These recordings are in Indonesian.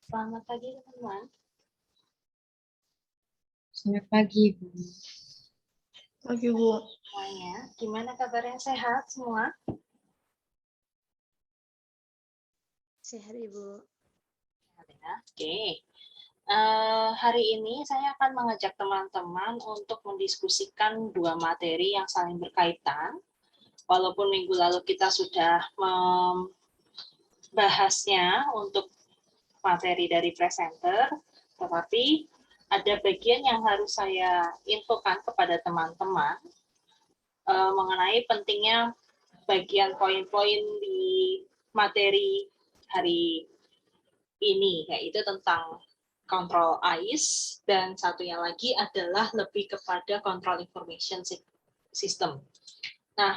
Selamat pagi teman-teman. Selamat pagi, Bu. Pagi, Bu. Semuanya, gimana kabarnya, sehat semua? Sehat, Ibu. Oke. Hari ini saya akan mengajak teman-teman untuk mendiskusikan dua materi yang saling berkaitan. Walaupun minggu lalu kita sudah membahasnya untuk materi dari presenter, tetapi ada bagian yang harus saya infokan kepada teman-teman mengenai pentingnya bagian poin-poin di materi hari ini, yaitu tentang control ICE, dan satunya lagi adalah lebih kepada control information system. Nah,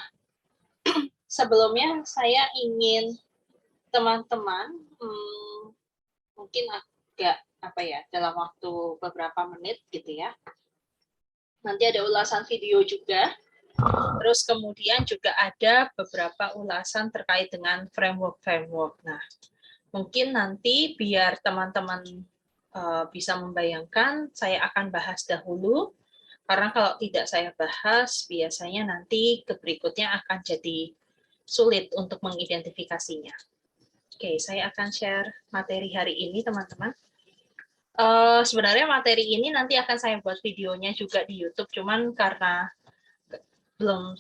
sebelumnya saya ingin teman-teman mungkin agak dalam waktu beberapa menit gitu ya. Nanti ada ulasan video juga. Terus kemudian juga ada beberapa ulasan terkait dengan framework. Nah, mungkin nanti biar teman-teman bisa membayangkan, saya akan bahas dahulu, karena kalau tidak saya bahas, biasanya nanti ke berikutnya akan jadi sulit untuk mengidentifikasinya. Oke, saya akan share materi hari ini, teman-teman. Sebenarnya materi ini nanti akan saya buat videonya juga di YouTube, cuman karena belum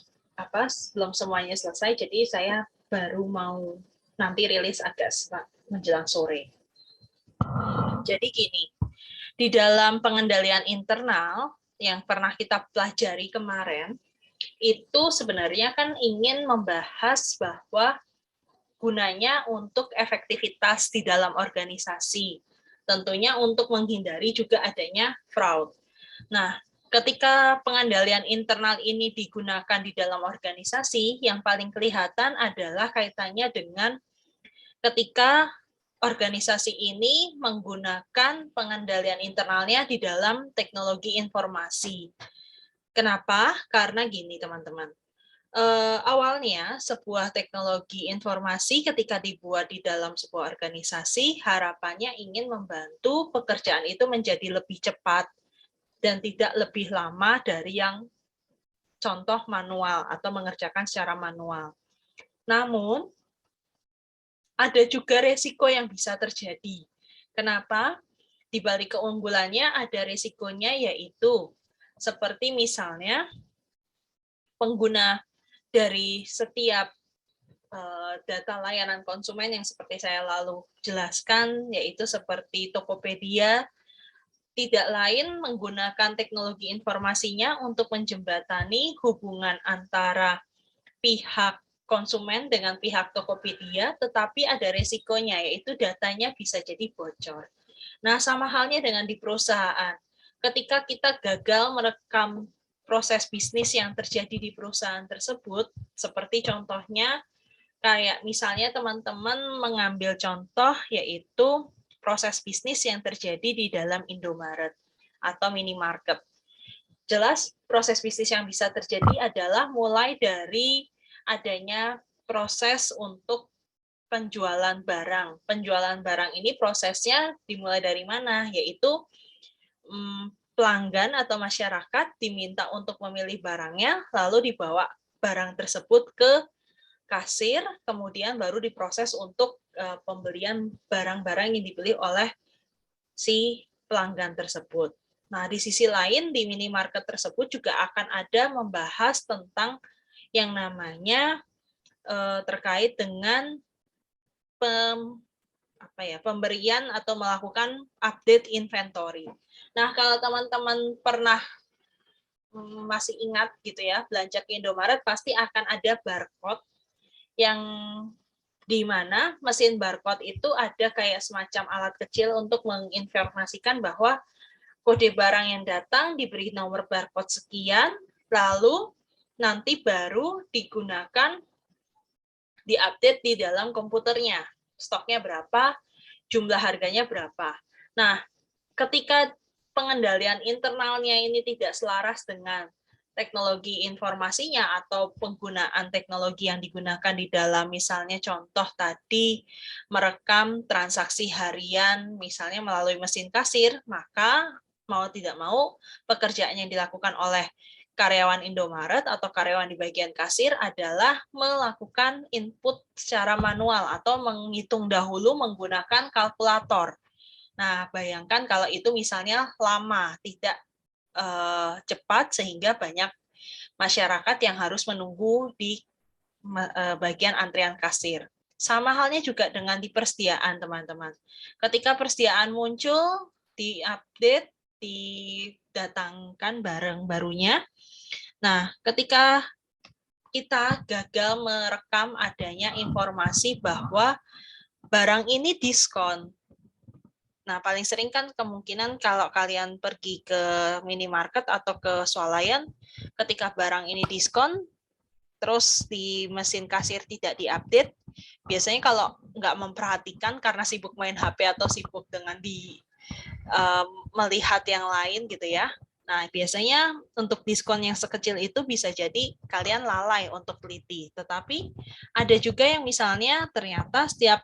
semuanya selesai, jadi saya baru mau nanti rilis agak menjelang sore. Jadi gini, di dalam pengendalian internal yang pernah kita pelajari kemarin, itu sebenarnya kan ingin membahas bahwa gunanya untuk efektivitas di dalam organisasi. Tentunya untuk menghindari juga adanya fraud. Nah, ketika pengendalian internal ini digunakan di dalam organisasi, yang paling kelihatan adalah kaitannya dengan ketika organisasi ini menggunakan pengendalian internalnya di dalam teknologi informasi. Kenapa? Karena gini, teman-teman. Awalnya sebuah teknologi informasi ketika dibuat di dalam sebuah organisasi, harapannya ingin membantu pekerjaan itu menjadi lebih cepat dan tidak lebih lama dari yang contoh manual atau mengerjakan secara manual. Namun, ada juga resiko yang bisa terjadi. Kenapa? Di balik keunggulannya ada resikonya, yaitu seperti misalnya pengguna dari setiap data layanan konsumen yang seperti saya lalu jelaskan, yaitu seperti Tokopedia, tidak lain menggunakan teknologi informasinya untuk menjembatani hubungan antara pihak konsumen dengan pihak Tokopedia, tetapi ada resikonya, yaitu datanya bisa jadi bocor. Nah, sama halnya dengan di perusahaan. Ketika kita gagal merekam proses bisnis yang terjadi di perusahaan tersebut, seperti contohnya, kayak misalnya teman-teman mengambil contoh, yaitu proses bisnis yang terjadi di dalam Indomaret atau minimarket. Jelas proses bisnis yang bisa terjadi adalah mulai dari adanya proses untuk penjualan barang. Penjualan barang ini prosesnya dimulai dari mana? Yaitu pelanggan atau masyarakat diminta untuk memilih barangnya, lalu dibawa barang tersebut ke kasir, kemudian baru diproses untuk pembelian barang-barang yang dibeli oleh si pelanggan tersebut. Nah, di sisi lain, di minimarket tersebut juga akan ada membahas tentang yang namanya terkait dengan pemberian atau melakukan update inventory. Nah, kalau teman-teman pernah masih ingat gitu ya, belanja ke Indomaret pasti akan ada barcode yang di mana mesin barcode itu ada kayak semacam alat kecil untuk menginformasikan bahwa kode barang yang datang diberi nomor barcode sekian, lalu nanti baru digunakan diupdate di dalam komputernya. Stoknya berapa, jumlah harganya berapa. Nah, ketika pengendalian internalnya ini tidak selaras dengan teknologi informasinya atau penggunaan teknologi yang digunakan di dalam, misalnya contoh tadi merekam transaksi harian misalnya melalui mesin kasir, maka mau tidak mau pekerjaan yang dilakukan oleh karyawan Indomaret atau karyawan di bagian kasir adalah melakukan input secara manual atau menghitung dahulu menggunakan kalkulator. Nah, bayangkan kalau itu misalnya lama, tidak cepat sehingga banyak masyarakat yang harus menunggu di bagian antrian kasir. Sama halnya juga dengan di persediaan, teman-teman. Ketika persediaan muncul, diupdate, didatangkan barang barunya. Nah, ketika kita gagal merekam adanya informasi bahwa barang ini diskon. Nah, paling sering kan kemungkinan kalau kalian pergi ke minimarket atau ke swalayan, ketika barang ini diskon, terus di mesin kasir tidak diupdate, biasanya kalau nggak memperhatikan karena sibuk main HP atau sibuk dengan melihat yang lain gitu ya. Nah, biasanya untuk diskon yang sekecil itu bisa jadi kalian lalai untuk teliti. Tetapi ada juga yang misalnya ternyata setiap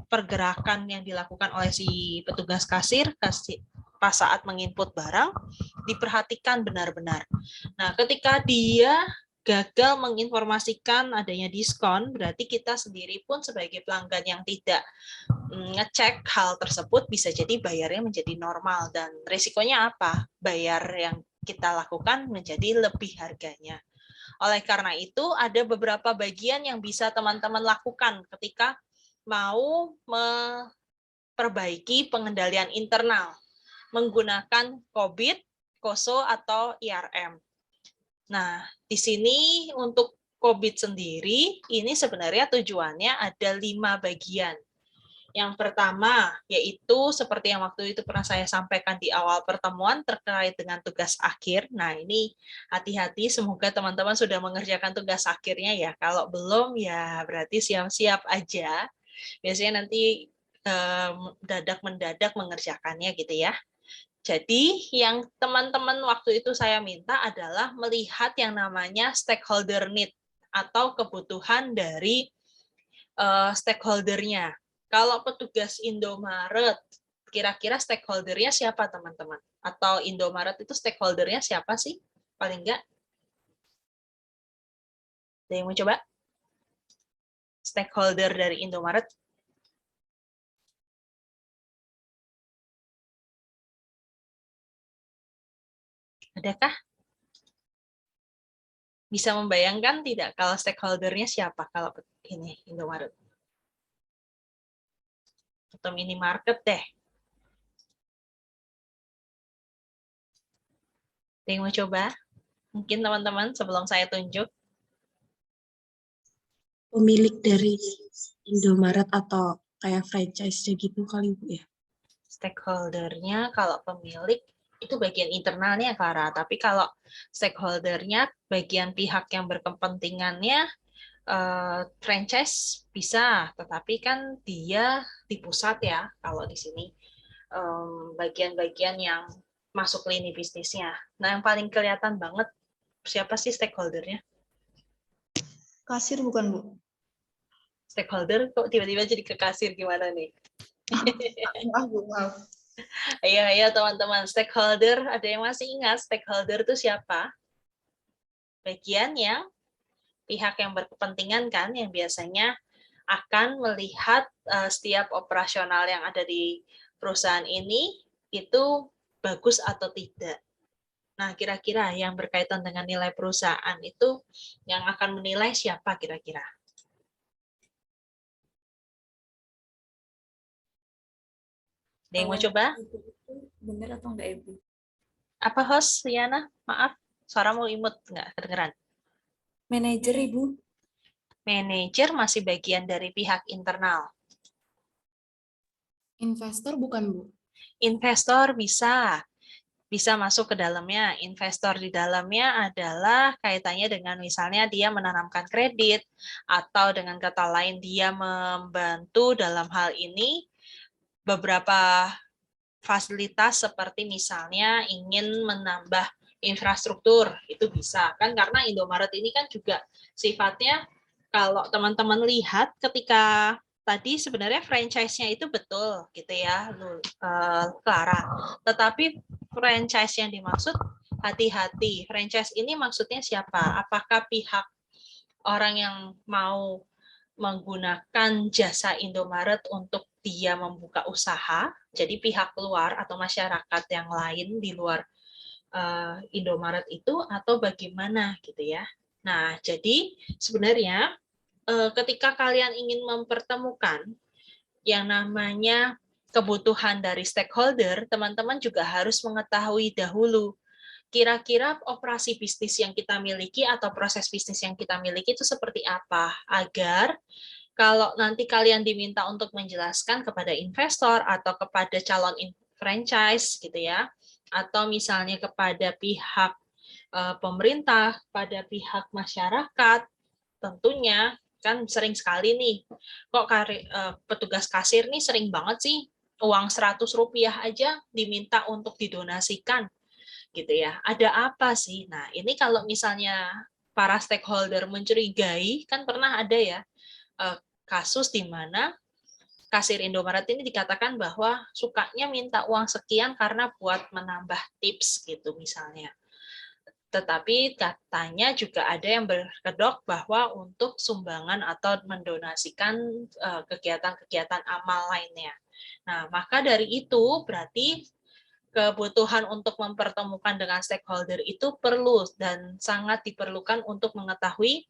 pergerakan yang dilakukan oleh si petugas kasir pas saat menginput barang diperhatikan benar-benar. Nah, ketika dia gagal menginformasikan adanya diskon, berarti kita sendiri pun sebagai pelanggan yang tidak ngecek hal tersebut bisa jadi bayarnya menjadi normal, dan risikonya apa? Bayar yang kita lakukan menjadi lebih harganya. Oleh karena itu, ada beberapa bagian yang bisa teman-teman lakukan ketika mau memperbaiki pengendalian internal menggunakan COBIT, COSO, atau IRM. Nah, di sini untuk COBIT sendiri, ini sebenarnya tujuannya ada 5 bagian. Yang pertama, yaitu seperti yang waktu itu pernah saya sampaikan di awal pertemuan terkait dengan tugas akhir. Nah, ini hati-hati, semoga teman-teman sudah mengerjakan tugas akhirnya ya. Kalau belum, ya berarti siap-siap aja. Biasanya nanti mendadak mengerjakannya gitu ya. Jadi yang teman-teman waktu itu saya minta adalah melihat yang namanya stakeholder need atau kebutuhan dari stakeholdernya. Kalau petugas Indomaret, kira-kira stakeholdernya siapa teman-teman? Atau Indomaret itu stakeholdernya siapa sih? Paling enggak? Ada yang mau coba? Stakeholder dari Indomaret? Adakah? Bisa membayangkan tidak kalau stakeholdernya siapa kalau ini Indomaret? Atau minimarket deh. Ada yang mau coba? Mungkin teman-teman sebelum saya tunjuk. Pemilik dari Indomaret atau kayak franchise gitu kali Bu ya. Stakeholdernya kalau pemilik itu bagian internalnya Clara, tapi kalau stakeholdernya bagian pihak yang berkepentingannya franchise bisa, tetapi kan dia di pusat ya kalau di sini bagian-bagian yang masuk lini bisnisnya. Nah, yang paling kelihatan banget siapa sih stakeholdernya? Kasir bukan, Bu? Stakeholder kok tiba-tiba jadi ke kasir gimana nih? Maaf, Bu, maaf. Ayo teman-teman, stakeholder, ada yang masih ingat stakeholder itu siapa? Bagian yang pihak yang berkepentingan kan, yang biasanya akan melihat setiap operasional yang ada di perusahaan ini itu bagus atau tidak. Nah, kira-kira yang berkaitan dengan nilai perusahaan itu yang akan menilai siapa kira-kira? Ada yang mau coba? Bener atau enggak, Ibu? Apa host, Liana? Maaf, suaramu imut, nggak kedengeran. Manajer, Ibu. Manajer masih bagian dari pihak internal. Investor bukan, Bu? Investor bisa masuk ke dalamnya. Investor di dalamnya adalah kaitannya dengan misalnya dia menanamkan kredit, atau dengan kata lain dia membantu dalam hal ini beberapa fasilitas seperti misalnya ingin menambah infrastruktur, itu bisa kan, karena Indomaret ini kan juga sifatnya, kalau teman-teman lihat ketika tadi sebenarnya franchise-nya itu betul gitu ya, Clara. Tetapi franchise yang dimaksud, hati-hati. Franchise ini maksudnya siapa? Apakah pihak orang yang mau menggunakan jasa Indomaret untuk dia membuka usaha, jadi pihak luar atau masyarakat yang lain di luar Indomaret itu, atau bagaimana gitu ya. Nah, jadi sebenarnya ketika kalian ingin mempertemukan yang namanya kebutuhan dari stakeholder, teman-teman juga harus mengetahui dahulu kira-kira operasi bisnis yang kita miliki atau proses bisnis yang kita miliki itu seperti apa, agar kalau nanti kalian diminta untuk menjelaskan kepada investor atau kepada calon franchise gitu ya, atau misalnya kepada pihak pemerintah, pada pihak masyarakat, tentunya kan sering sekali nih, kok petugas kasir nih sering banget sih uang Rp100 aja diminta untuk didonasikan gitu ya. Ada apa sih? Nah, ini kalau misalnya para stakeholder mencurigai, kan pernah ada ya kasus di mana kasir Indomaret ini dikatakan bahwa sukanya minta uang sekian karena buat menambah tips gitu misalnya. Tetapi katanya juga ada yang berkedok bahwa untuk sumbangan atau mendonasikan kegiatan-kegiatan amal lainnya. Nah, maka dari itu berarti kebutuhan untuk mempertemukan dengan stakeholder itu perlu dan sangat diperlukan untuk mengetahui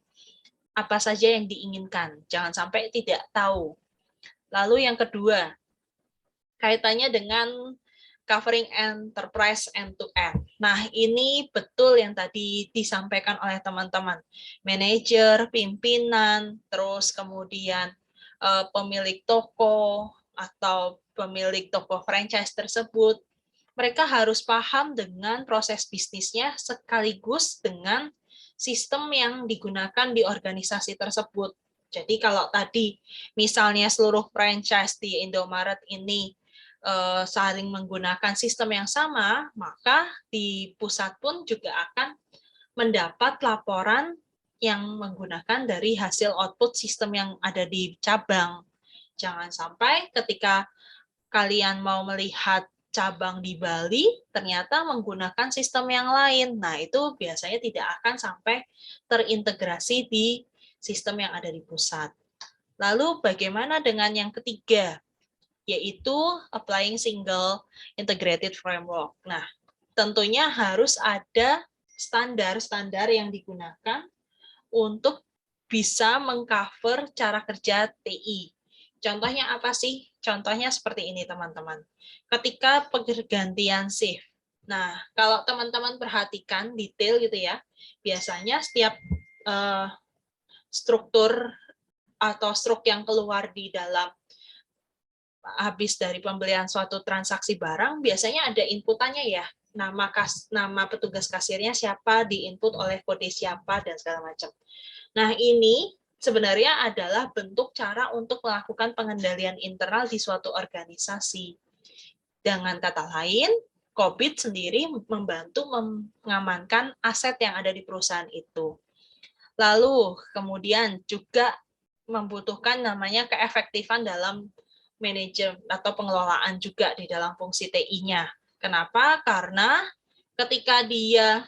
apa saja yang diinginkan. Jangan sampai tidak tahu. Lalu yang kedua, kaitannya dengan covering enterprise end-to-end. Nah, ini betul yang tadi disampaikan oleh teman-teman. Manajer, pimpinan, terus kemudian pemilik toko atau pemilik toko franchise tersebut, mereka harus paham dengan proses bisnisnya sekaligus dengan sistem yang digunakan di organisasi tersebut. Jadi kalau tadi misalnya seluruh franchise di Indomaret ini saling menggunakan sistem yang sama, maka di pusat pun juga akan mendapat laporan yang menggunakan dari hasil output sistem yang ada di cabang. Jangan sampai ketika kalian mau melihat cabang di Bali, ternyata menggunakan sistem yang lain. Nah, itu biasanya tidak akan sampai terintegrasi di sistem yang ada di pusat. Lalu bagaimana dengan yang ketiga, yaitu applying single integrated framework. Nah, tentunya harus ada standar-standar yang digunakan untuk bisa mengcover cara kerja TI. Contohnya apa sih? Contohnya seperti ini, teman-teman. Ketika pergantian shift. Nah, kalau teman-teman perhatikan detail gitu ya, biasanya setiap struktur atau struk yang keluar di dalam habis dari pembelian suatu transaksi barang, biasanya ada inputannya ya. Nama petugas kasirnya siapa, diinput oleh kode siapa, dan segala macam. Nah, ini sebenarnya adalah bentuk cara untuk melakukan pengendalian internal di suatu organisasi. Dengan kata lain, COVID sendiri membantu mengamankan aset yang ada di perusahaan itu. Lalu, kemudian juga membutuhkan namanya keefektifan dalam manajer atau pengelolaan juga di dalam fungsi TI-nya. Kenapa? Karena ketika dia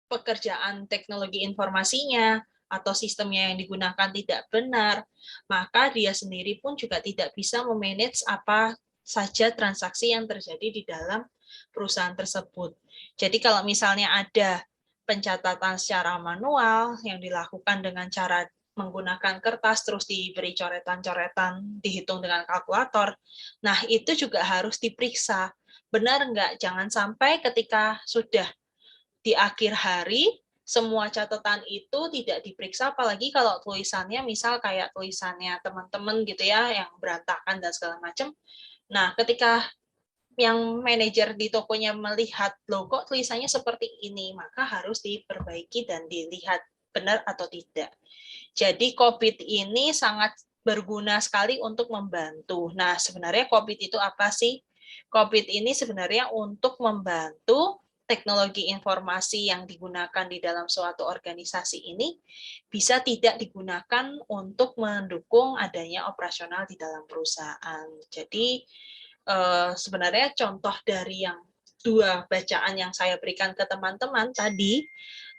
pekerjaan teknologi informasinya atau sistemnya yang digunakan tidak benar, maka dia sendiri pun juga tidak bisa memanage apa saja transaksi yang terjadi di dalam perusahaan tersebut. Jadi kalau misalnya ada pencatatan secara manual yang dilakukan dengan cara menggunakan kertas terus diberi coretan-coretan, dihitung dengan kalkulator. Nah, itu juga harus diperiksa. Benar enggak? Jangan sampai ketika sudah di akhir hari semua catatan itu tidak diperiksa, apalagi kalau tulisannya misal kayak tulisannya teman-teman gitu ya yang berantakan dan segala macam. Nah, ketika yang manajer di tokonya melihat, loh kok tulisannya seperti ini, maka harus diperbaiki dan dilihat benar atau tidak. Jadi COVID ini sangat berguna sekali untuk membantu. Nah, sebenarnya COVID itu apa sih? COVID ini sebenarnya untuk membantu teknologi informasi yang digunakan di dalam suatu organisasi ini bisa tidak digunakan untuk mendukung adanya operasional di dalam perusahaan. Jadi sebenarnya contoh dari yang dua bacaan yang saya berikan ke teman-teman tadi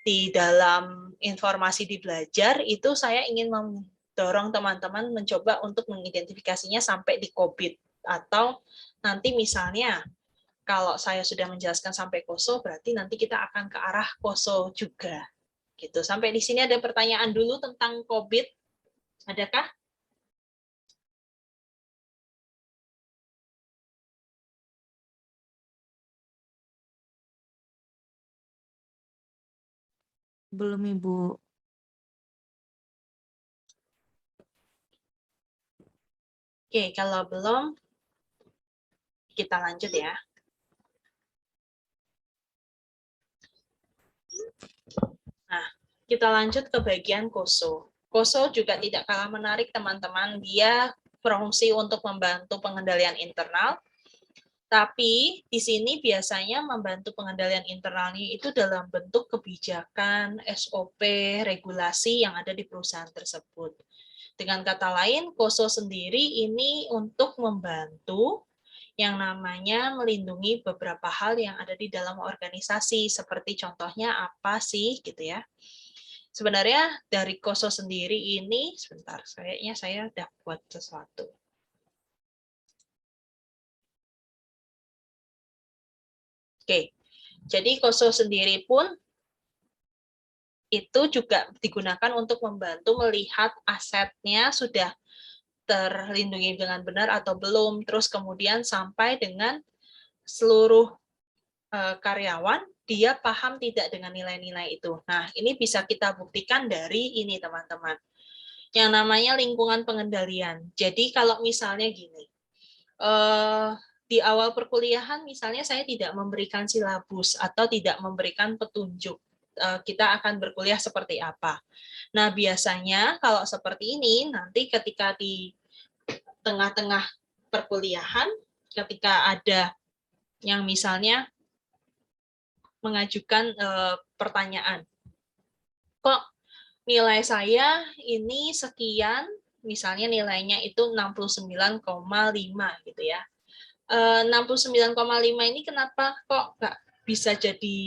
di dalam informasi di belajar itu saya ingin mendorong teman-teman mencoba untuk mengidentifikasinya sampai di COVID atau nanti misalnya kalau saya sudah menjelaskan sampai koso, berarti nanti kita akan ke arah koso juga. Gitu. Sampai di sini ada pertanyaan dulu tentang COVID. Adakah? Belum, Ibu. Oke, kalau belum, kita lanjut ya. Nah, kita lanjut ke bagian koso. Koso juga tidak kalah menarik, teman-teman. Dia berfungsi untuk membantu pengendalian internal, tapi di sini biasanya membantu pengendalian internalnya itu dalam bentuk kebijakan, SOP, regulasi yang ada di perusahaan tersebut. Dengan kata lain, koso sendiri ini untuk membantu yang namanya melindungi beberapa hal yang ada di dalam organisasi, seperti contohnya apa sih gitu ya. Sebenarnya dari koso sendiri ini, sebentar, kayaknya saya udah buat sesuatu. Oke, jadi koso sendiri pun itu juga digunakan untuk membantu melihat asetnya sudah terlindungi dengan benar atau belum, terus kemudian sampai dengan seluruh karyawan dia paham tidak dengan nilai-nilai itu. Nah, ini bisa kita buktikan dari ini teman-teman. Yang namanya lingkungan pengendalian. Jadi kalau misalnya gini, di awal perkuliahan misalnya saya tidak memberikan silabus atau tidak memberikan petunjuk kita akan berkuliah seperti apa. Nah, biasanya kalau seperti ini, nanti ketika di tengah-tengah perkuliahan, ketika ada yang misalnya mengajukan pertanyaan, kok nilai saya ini sekian, misalnya nilainya itu 69,5 gitu ya. 69,5 ini kenapa kok nggak bisa jadi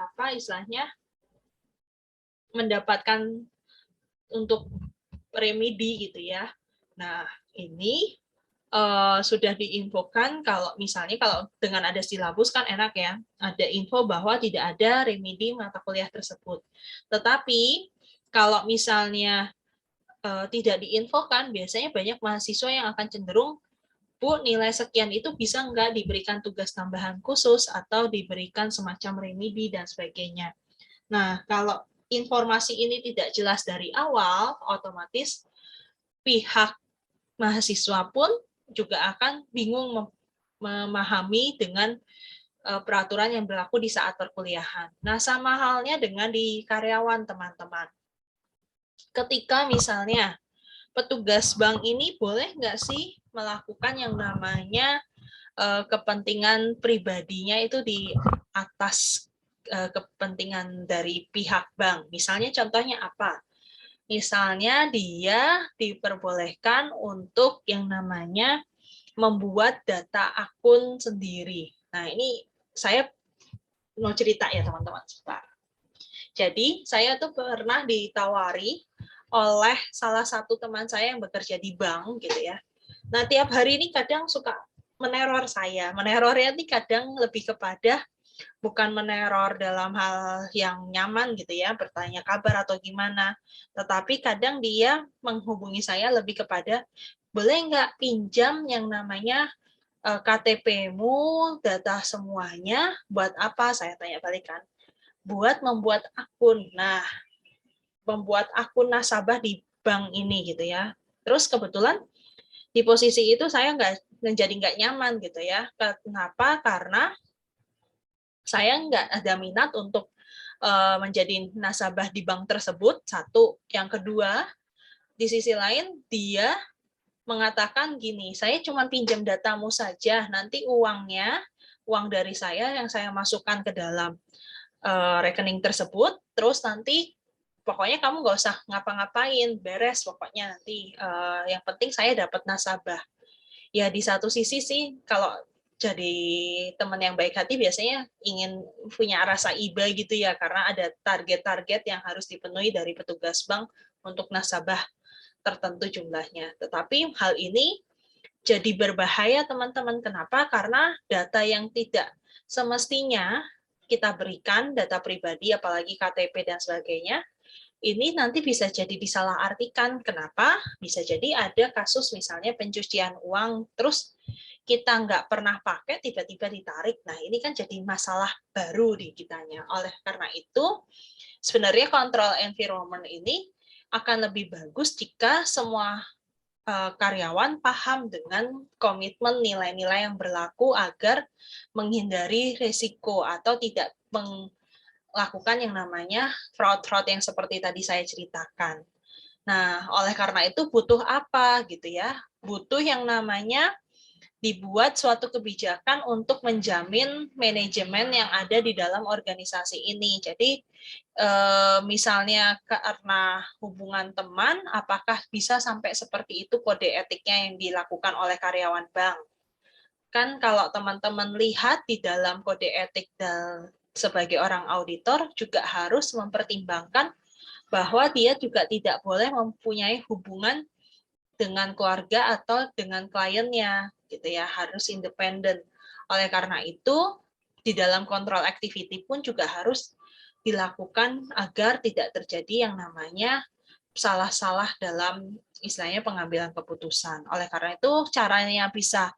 apa istilahnya mendapatkan untuk remedi gitu ya. Nah, ini sudah diinfokan kalau misalnya kalau dengan ada silabus kan enak ya, ada info bahwa tidak ada remedi mata kuliah tersebut. Tetapi kalau misalnya tidak diinfokan, biasanya banyak mahasiswa yang akan cenderung, Bu, nilai sekian itu bisa nggak diberikan tugas tambahan khusus atau diberikan semacam remedi dan sebagainya. Nah, kalau informasi ini tidak jelas dari awal, otomatis pihak mahasiswa pun juga akan bingung memahami dengan peraturan yang berlaku di saat perkuliahan. Nah, sama halnya dengan di karyawan, teman-teman. Ketika misalnya petugas bank ini boleh nggak sih melakukan yang namanya kepentingan pribadinya itu di atas kepentingan dari pihak bank. Misalnya contohnya apa? Misalnya dia diperbolehkan untuk yang namanya membuat data akun sendiri. Nah, ini saya mau cerita ya teman-teman. Jadi saya tuh pernah ditawari oleh salah satu teman saya yang bekerja di bank gitu ya. Nah, tiap hari ini kadang suka meneror saya. Menerornya ini kadang lebih kepada bukan meneror dalam hal yang nyaman gitu ya, bertanya kabar atau gimana. Tetapi kadang dia menghubungi saya lebih kepada, boleh nggak pinjam yang namanya KTP-mu, data semuanya, buat apa? Saya tanya balikan. Buat membuat akun. Nah, membuat akun nasabah di bank ini gitu ya. Terus kebetulan di posisi itu saya nggak nyaman gitu ya. Kenapa? Karena saya nggak ada minat untuk menjadi nasabah di bank tersebut, satu. Yang kedua, di sisi lain dia mengatakan gini, saya cuma pinjam datamu saja, nanti uang dari saya yang saya masukkan ke dalam rekening tersebut, terus nanti pokoknya kamu nggak usah ngapa-ngapain, beres pokoknya nanti yang penting saya dapat nasabah. Ya di satu sisi sih kalau jadi teman yang baik hati biasanya ingin punya rasa iba gitu ya, karena ada target-target yang harus dipenuhi dari petugas bank untuk nasabah tertentu jumlahnya. Tetapi hal ini jadi berbahaya teman-teman. Kenapa? Karena data yang tidak semestinya kita berikan, data pribadi apalagi KTP dan sebagainya, ini nanti bisa jadi disalahartikan. Kenapa? Bisa jadi ada kasus misalnya pencucian uang, terus kita nggak pernah pakai, tiba-tiba ditarik. Nah, ini kan jadi masalah baru di kitanya. Oleh karena itu, sebenarnya control environment ini akan lebih bagus jika semua karyawan paham dengan komitmen nilai-nilai yang berlaku agar menghindari risiko atau tidak melakukan yang namanya fraud-fraud yang seperti tadi saya ceritakan. Nah, oleh karena itu butuh apa gitu ya? Butuh yang namanya dibuat suatu kebijakan untuk menjamin manajemen yang ada di dalam organisasi ini. Jadi misalnya karena hubungan teman, apakah bisa sampai seperti itu kode etiknya yang dilakukan oleh karyawan bank? Kan kalau teman-teman lihat di dalam kode etik dan sebagai orang auditor juga harus mempertimbangkan bahwa dia juga tidak boleh mempunyai hubungan dengan keluarga atau dengan kliennya gitu ya, harus independen. Oleh karena itu di dalam control activity pun juga harus dilakukan agar tidak terjadi yang namanya salah-salah dalam istilahnya pengambilan keputusan. Oleh karena itu caranya bisa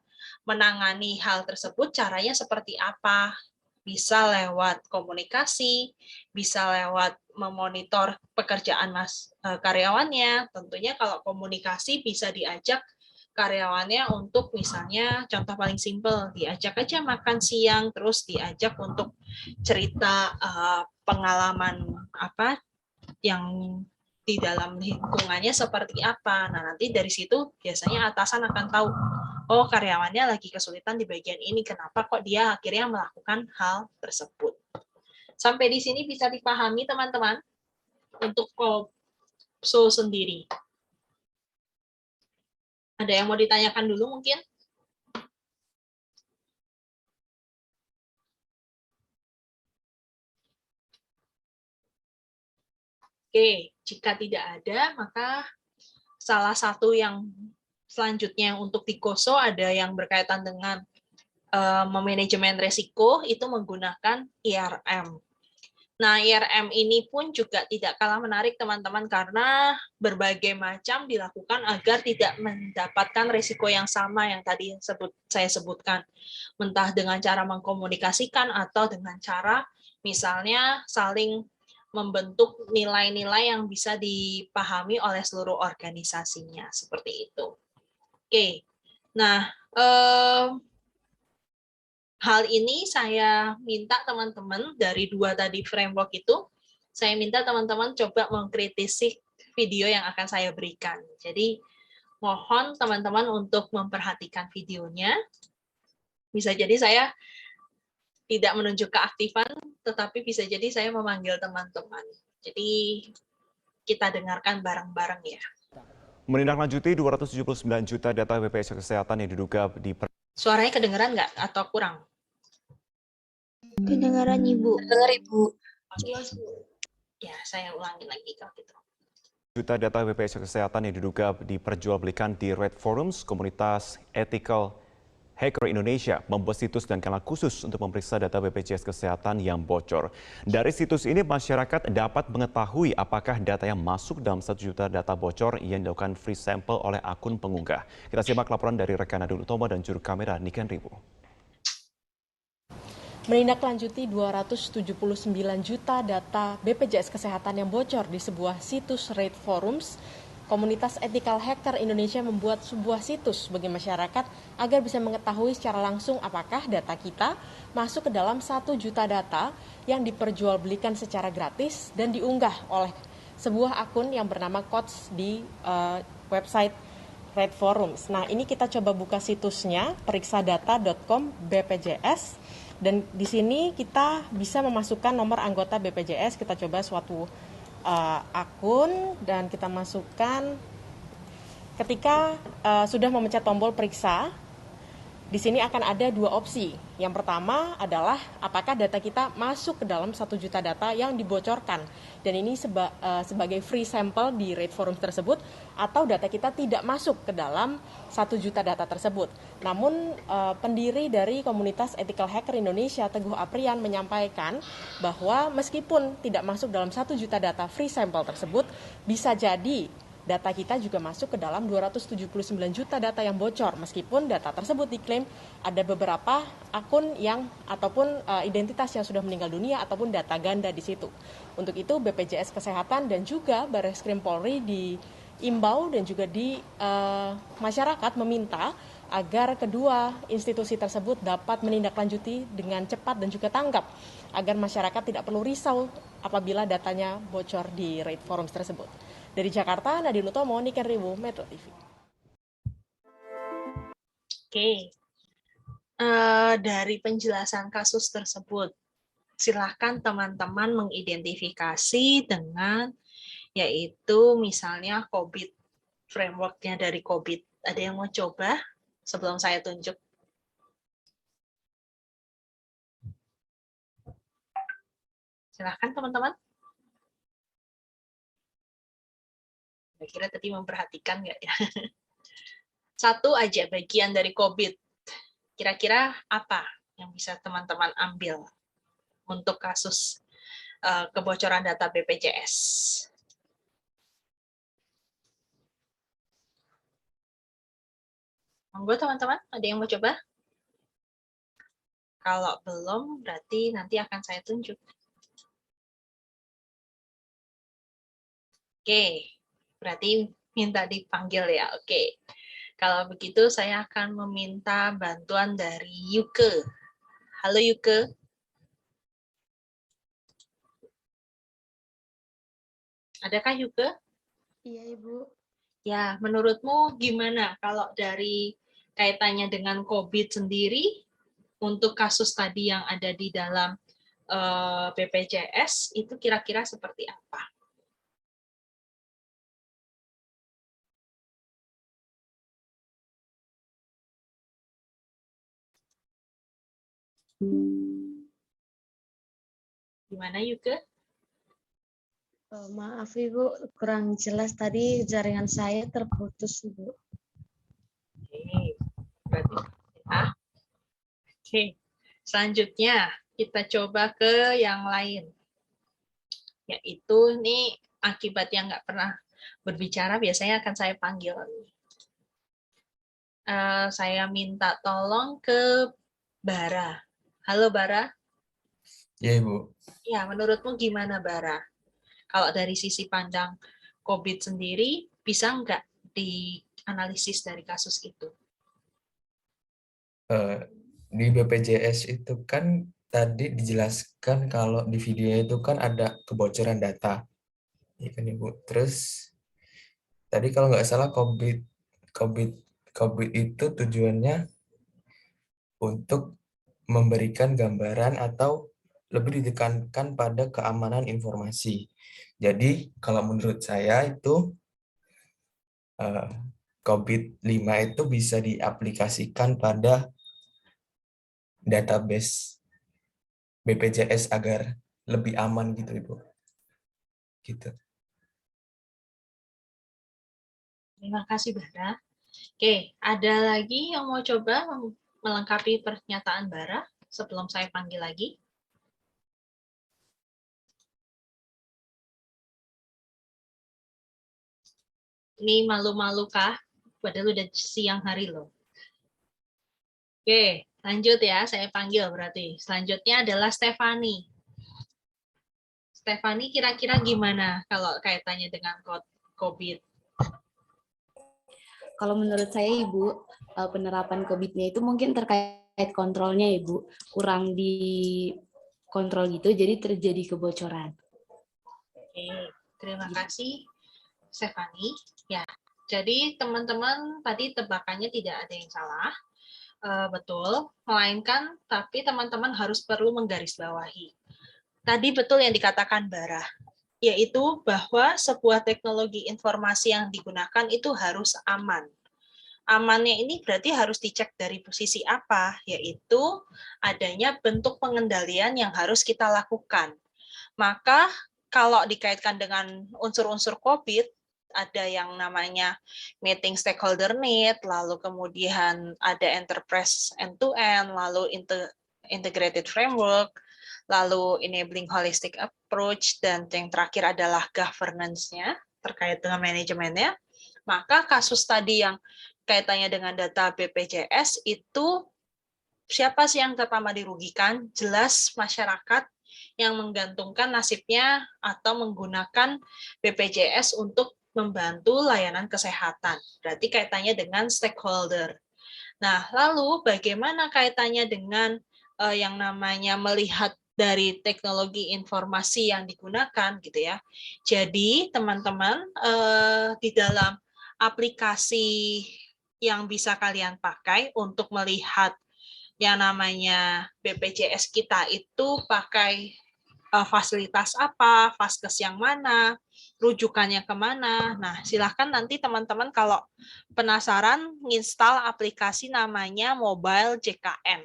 menangani hal tersebut, caranya seperti apa? Bisa lewat komunikasi, bisa lewat memonitor pekerjaan karyawannya. Tentunya kalau komunikasi bisa diajak karyawannya untuk misalnya contoh paling simpel, diajak aja makan siang, terus diajak untuk cerita pengalaman apa yang di dalam lingkungannya seperti apa. Nah, nanti dari situ biasanya atasan akan tahu, oh karyawannya lagi kesulitan di bagian ini, kenapa kok dia akhirnya melakukan hal tersebut. Sampai di sini bisa dipahami teman-teman untuk Kopso sendiri. Ada yang mau ditanyakan dulu mungkin? Oke, jika tidak ada, maka salah satu yang selanjutnya untuk di KOSO ada yang berkaitan dengan memanajemen resiko, itu menggunakan IRM. Nah, IRM ini pun juga tidak kalah menarik teman-teman karena berbagai macam dilakukan agar tidak mendapatkan risiko yang sama yang tadi saya sebutkan. Entah dengan cara mengkomunikasikan atau dengan cara misalnya saling membentuk nilai-nilai yang bisa dipahami oleh seluruh organisasinya, seperti itu. Oke, nah hal ini saya minta teman-teman dari dua tadi framework itu, saya minta teman-teman coba mengkritisi video yang akan saya berikan. Jadi mohon teman-teman untuk memperhatikan videonya. Bisa jadi saya tidak menunjuk keaktifan, tetapi bisa jadi saya memanggil teman-teman. Jadi kita dengarkan bareng-bareng ya. Menindaklanjuti 279 juta data BPJS Kesehatan yang diduga Suaranya kedengeran nggak atau kurang? Kedengaran Ibu. Dengar Ibu. Jelas, Bu. Ya, saya ulangi lagi kalau gitu. juta data BPJS Kesehatan yang diduga diperjualbelikan di Red Forums, komunitas ethical Hacker Indonesia membuat situs dan kanal khusus untuk memeriksa data BPJS Kesehatan yang bocor. Dari situs ini, masyarakat dapat mengetahui apakah data yang masuk dalam 1 juta data bocor yang dilakukan free sample oleh akun pengunggah. Kita simak laporan dari rekan Adul Utomo dan juru kamera Niken Ribu. Menindaklanjuti 279 juta data BPJS Kesehatan yang bocor di sebuah situs Red Forums, komunitas ethical hacker Indonesia membuat sebuah situs bagi masyarakat agar bisa mengetahui secara langsung apakah data kita masuk ke dalam 1 juta data yang diperjualbelikan secara gratis dan diunggah oleh sebuah akun yang bernama Coach di website Rate Forums. Nah, ini kita coba buka situsnya periksadata.com BPJS, dan di sini kita bisa memasukkan nomor anggota BPJS. Kita coba suatu akun dan kita masukkan. Ketika sudah memencet tombol periksa, di sini akan ada dua opsi. Yang pertama adalah apakah data kita masuk ke dalam 1 juta data yang dibocorkan. Dan ini sebagai free sample di Rate Forums tersebut, atau data kita tidak masuk ke dalam 1 juta data tersebut. Namun pendiri dari komunitas Ethical Hacker Indonesia, Teguh Aprian, menyampaikan bahwa meskipun tidak masuk dalam 1 juta data free sample tersebut, bisa jadi data kita juga masuk ke dalam 279 juta data yang bocor, meskipun data tersebut diklaim ada beberapa akun yang ataupun identitas yang sudah meninggal dunia ataupun data ganda di situ. Untuk itu BPJS Kesehatan dan juga Barreskrim Polri diimbau dan juga di masyarakat meminta agar kedua institusi tersebut dapat menindaklanjuti dengan cepat dan juga tanggap, agar masyarakat tidak perlu risau apabila datanya bocor di Rate Forums tersebut. Dari Jakarta, Nadine Utomo, Niken Riwu, Metro TV. Oke. Dari penjelasan kasus tersebut, silahkan teman-teman mengidentifikasi dengan, yaitu misalnya COVID, framework-nya dari COVID. Ada yang mau coba sebelum saya tunjuk? Silahkan teman-teman. Kira-kira tadi memperhatikan nggak ya? Satu aja bagian dari COVID. Kira-kira apa yang bisa teman-teman ambil untuk kasus kebocoran data BPJS? Monggo teman-teman, ada yang mau coba? Kalau belum, berarti nanti akan saya tunjuk. Oke, berarti minta dipanggil ya. Oke. Kalau begitu saya akan meminta bantuan dari Yuke. Halo Yuke. Adakah Yuke? Iya, Ibu. Ya, menurutmu gimana kalau dari kaitannya dengan COVID sendiri untuk kasus tadi yang ada di dalam BPJS itu kira-kira seperti apa? Gimana Yuke? Maaf Ibu, kurang jelas tadi jaringan saya terputus Ibu. Oke, berarti Oke, selanjutnya kita coba ke yang lain. Yaitu ini akibat yang nggak pernah berbicara, biasanya akan saya panggil. Saya minta tolong ke Bara. Halo Bara. Ya, Ibu. Ya, menurutmu gimana Bara? Kalau dari sisi pandang COVID sendiri, bisa nggak dianalisis dari kasus itu? Di BPJS itu kan tadi dijelaskan kalau di videonya itu kan ada kebocoran data. Ya kan Ibu. Terus tadi kalau nggak salah COVID itu tujuannya untuk memberikan gambaran atau lebih ditekankan pada keamanan informasi. Jadi kalau menurut saya itu COVID-5 itu bisa diaplikasikan pada database BPJS agar lebih aman gitu Ibu. Gitu. Terima kasih Bara. Oke, ada lagi yang mau coba melengkapi pernyataan Bara sebelum saya panggil lagi? Ini malu-malu kah? Padahal udah siang hari loh. Oke, lanjut ya. Saya panggil berarti. Selanjutnya adalah Stefani. Stefani kira-kira gimana kalau kaitannya dengan COVID? Kalau menurut saya Ibu, penerapan COVID-nya itu mungkin terkait kontrolnya Ibu. Kurang dikontrol gitu, jadi terjadi kebocoran. Oke, terima kasih Stefani. Ya, Jadi teman-teman tadi tebakannya tidak ada yang salah, betul, melainkan tapi teman-teman harus perlu menggarisbawahi. Tadi betul yang dikatakan Bara, yaitu bahwa sebuah teknologi informasi yang digunakan itu harus aman. Amannya ini berarti harus dicek dari posisi apa, yaitu adanya bentuk pengendalian yang harus kita lakukan. Maka kalau dikaitkan dengan unsur-unsur COVID, ada yang namanya meeting stakeholder need, lalu kemudian ada enterprise end-to-end, lalu integrated framework, lalu enabling holistic approach, dan yang terakhir adalah governance-nya terkait dengan manajemennya. Maka kasus tadi yang kaitannya dengan data BPJS itu siapa sih yang pertama dirugikan? Jelas masyarakat yang menggantungkan nasibnya atau menggunakan BPJS untuk membantu layanan kesehatan. Berarti kaitannya dengan stakeholder. Nah, lalu bagaimana kaitannya dengan yang namanya melihat dari teknologi informasi yang digunakan gitu ya. Jadi, teman-teman di dalam aplikasi yang bisa kalian pakai untuk melihat yang namanya BPJS kita itu pakai fasilitas apa, vaskes yang mana, rujukannya kemana. Nah, silahkan nanti teman-teman kalau penasaran nginstal aplikasi namanya Mobile JKN.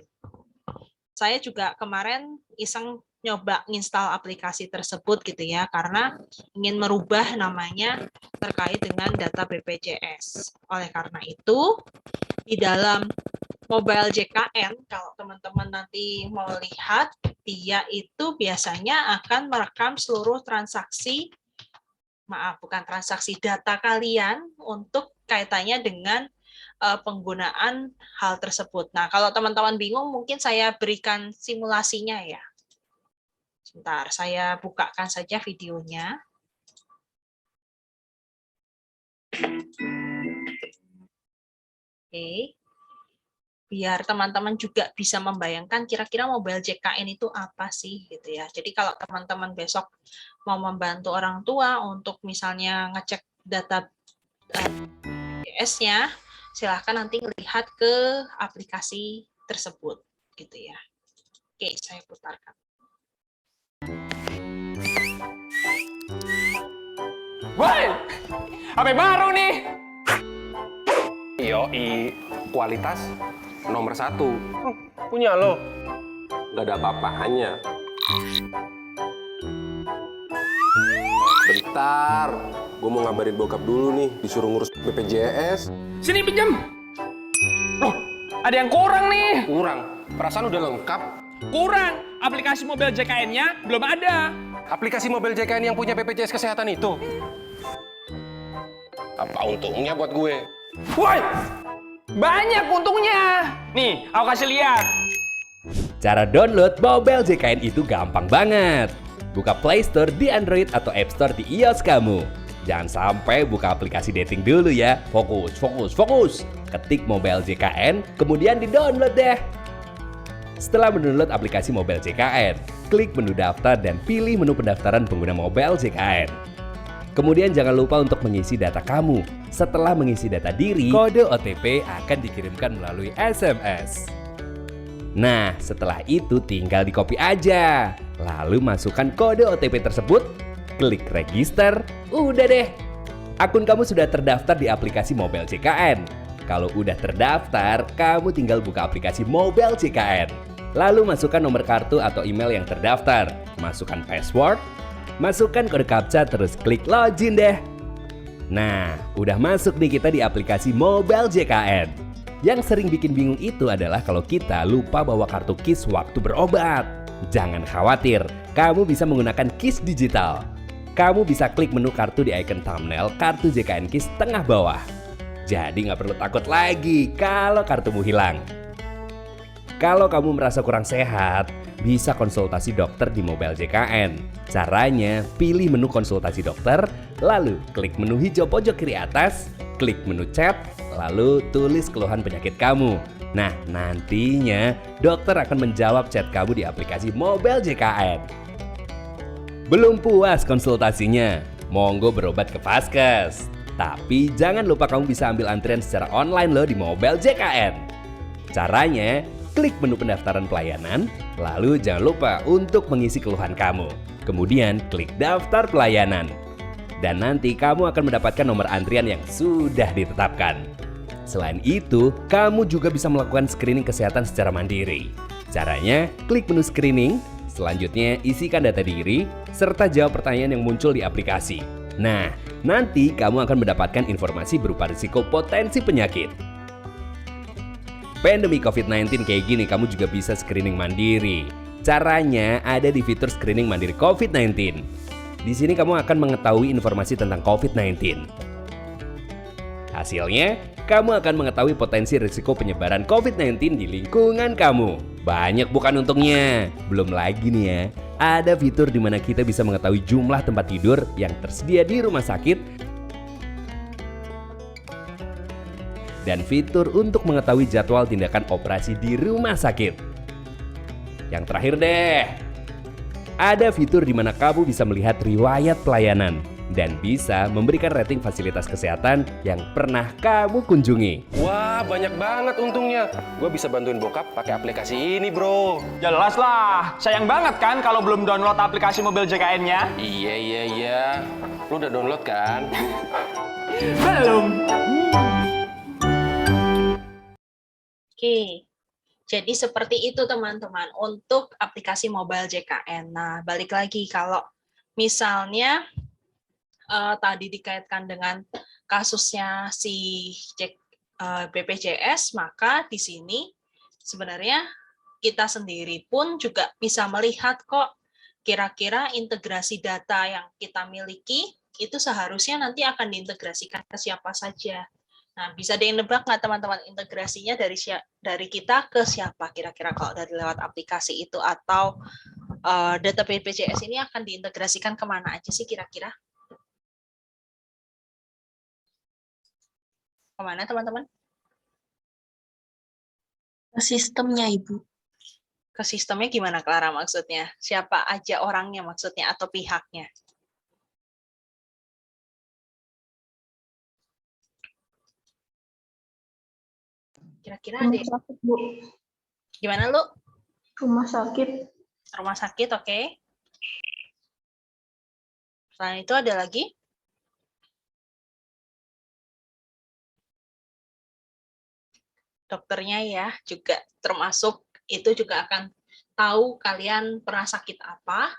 Saya juga kemarin iseng nyoba nginstal aplikasi tersebut gitu ya, karena ingin merubah namanya terkait dengan data BPJS. Oleh karena itu, di dalam Mobile JKN, kalau teman-teman nanti mau lihat, dia itu biasanya akan merekam seluruh transaksi, bukan transaksi, data kalian untuk kaitannya dengan penggunaan hal tersebut. Nah, kalau teman-teman bingung, mungkin saya berikan simulasinya ya. Sebentar, saya bukakan saja videonya. Oke. Biar teman-teman juga bisa membayangkan kira-kira Mobile JKN itu apa sih gitu ya. Jadi kalau teman-teman besok mau membantu orang tua untuk misalnya ngecek data BPJS-nya, silahkan nanti lihat ke aplikasi tersebut gitu ya. Oke, saya putarkan. Woi, HP baru nih. Yoi, kualitas nomor 1. Punya lo? Gak ada apa-apanya. Bentar, gue mau ngabarin bokap dulu nih, disuruh ngurus BPJS. Sini pinjam. Loh, ada yang kurang nih. Kurang? Perasaan udah lengkap. Kurang, aplikasi Mobile JKN-nya belum ada. Aplikasi Mobile JKN yang punya BPJS Kesehatan itu? Apa untungnya buat gue? Woi! Banyak untungnya! Nih, aku kasih lihat. Cara download Mobile JKN itu gampang banget. Buka Play Store di Android atau App Store di iOS kamu. Jangan sampai buka aplikasi dating dulu ya. Fokus. Ketik Mobile JKN, kemudian di-download deh. Setelah mendownload aplikasi Mobile JKN, klik menu daftar dan pilih menu pendaftaran pengguna Mobile JKN. Kemudian jangan lupa untuk mengisi data kamu. Setelah mengisi data diri, kode OTP akan dikirimkan melalui SMS. Nah, setelah itu tinggal di-copy aja. Lalu masukkan kode OTP tersebut, klik register, udah deh. Akun kamu sudah terdaftar di aplikasi Mobile JKN. Kalau udah terdaftar, kamu tinggal buka aplikasi Mobile JKN. Lalu masukkan nomor kartu atau email yang terdaftar. Masukkan password, masukkan kode captcha, terus klik login deh. Nah, udah masuk nih kita di aplikasi Mobile JKN. Yang sering bikin bingung itu adalah kalau kita lupa bawa kartu KIS waktu berobat. Jangan khawatir, kamu bisa menggunakan KIS digital. Kamu bisa klik menu kartu di icon thumbnail kartu JKN KIS tengah bawah. Jadi nggak perlu takut lagi kalau kartumu hilang. Kalau kamu merasa kurang sehat, bisa konsultasi dokter di Mobile JKN. Caranya, pilih menu konsultasi dokter, lalu klik menu hijau pojok kiri atas, klik menu chat, lalu tulis keluhan penyakit kamu. Nah, nantinya dokter akan menjawab chat kamu di aplikasi Mobile JKN. Belum puas konsultasinya? Monggo berobat ke vaskes. Tapi jangan lupa kamu bisa ambil antrian secara online loh di Mobile JKN. Caranya, klik menu pendaftaran pelayanan, lalu jangan lupa untuk mengisi keluhan kamu. Kemudian klik daftar pelayanan. Dan nanti kamu akan mendapatkan nomor antrian yang sudah ditetapkan. Selain itu, kamu juga bisa melakukan screening kesehatan secara mandiri. Caranya, klik menu screening, selanjutnya isikan data diri, serta jawab pertanyaan yang muncul di aplikasi. Nah, nanti kamu akan mendapatkan informasi berupa risiko potensi penyakit. Pandemi COVID-19 kayak gini, kamu juga bisa screening mandiri. Caranya ada di fitur screening mandiri COVID-19. Di sini kamu akan mengetahui informasi tentang COVID-19. Hasilnya, kamu akan mengetahui potensi risiko penyebaran COVID-19 di lingkungan kamu. Banyak bukan untungnya. Belum lagi nih ya, ada fitur di mana kita bisa mengetahui jumlah tempat tidur yang tersedia di rumah sakit dan fitur untuk mengetahui jadwal tindakan operasi di rumah sakit. Yang terakhir deh, ada fitur di mana kamu bisa melihat riwayat pelayanan dan bisa memberikan rating fasilitas kesehatan yang pernah kamu kunjungi. Wah, banyak banget untungnya. Gue bisa bantuin bokap pakai aplikasi ini, bro. Jelas lah, sayang banget kan kalau belum download aplikasi Mobile JKN-nya? Iya. Lu udah download kan? Belum. Oke, jadi seperti itu teman-teman untuk aplikasi Mobile JKN. Nah, balik lagi kalau misalnya tadi dikaitkan dengan kasusnya si BPJS, maka di sini sebenarnya kita sendiri pun juga bisa melihat kok kira-kira integrasi data yang kita miliki itu seharusnya nanti akan diintegrasikan ke siapa saja. Nah, bisa nebak nggak teman-teman integrasinya dari kita ke siapa kira-kira kalau dari lewat aplikasi itu, atau data BPJS ini akan diintegrasikan kemana aja sih kira-kira? Kemana teman-teman? Ke sistemnya, Ibu. Ke sistemnya gimana, Clara, maksudnya? Siapa aja orangnya maksudnya atau pihaknya? Kira-kira ada Rumah sakit, Bu. gimana, Lu? Rumah sakit. Rumah sakit, oke. Selain itu ada lagi? Dokternya ya, juga termasuk itu juga akan tahu kalian pernah sakit apa.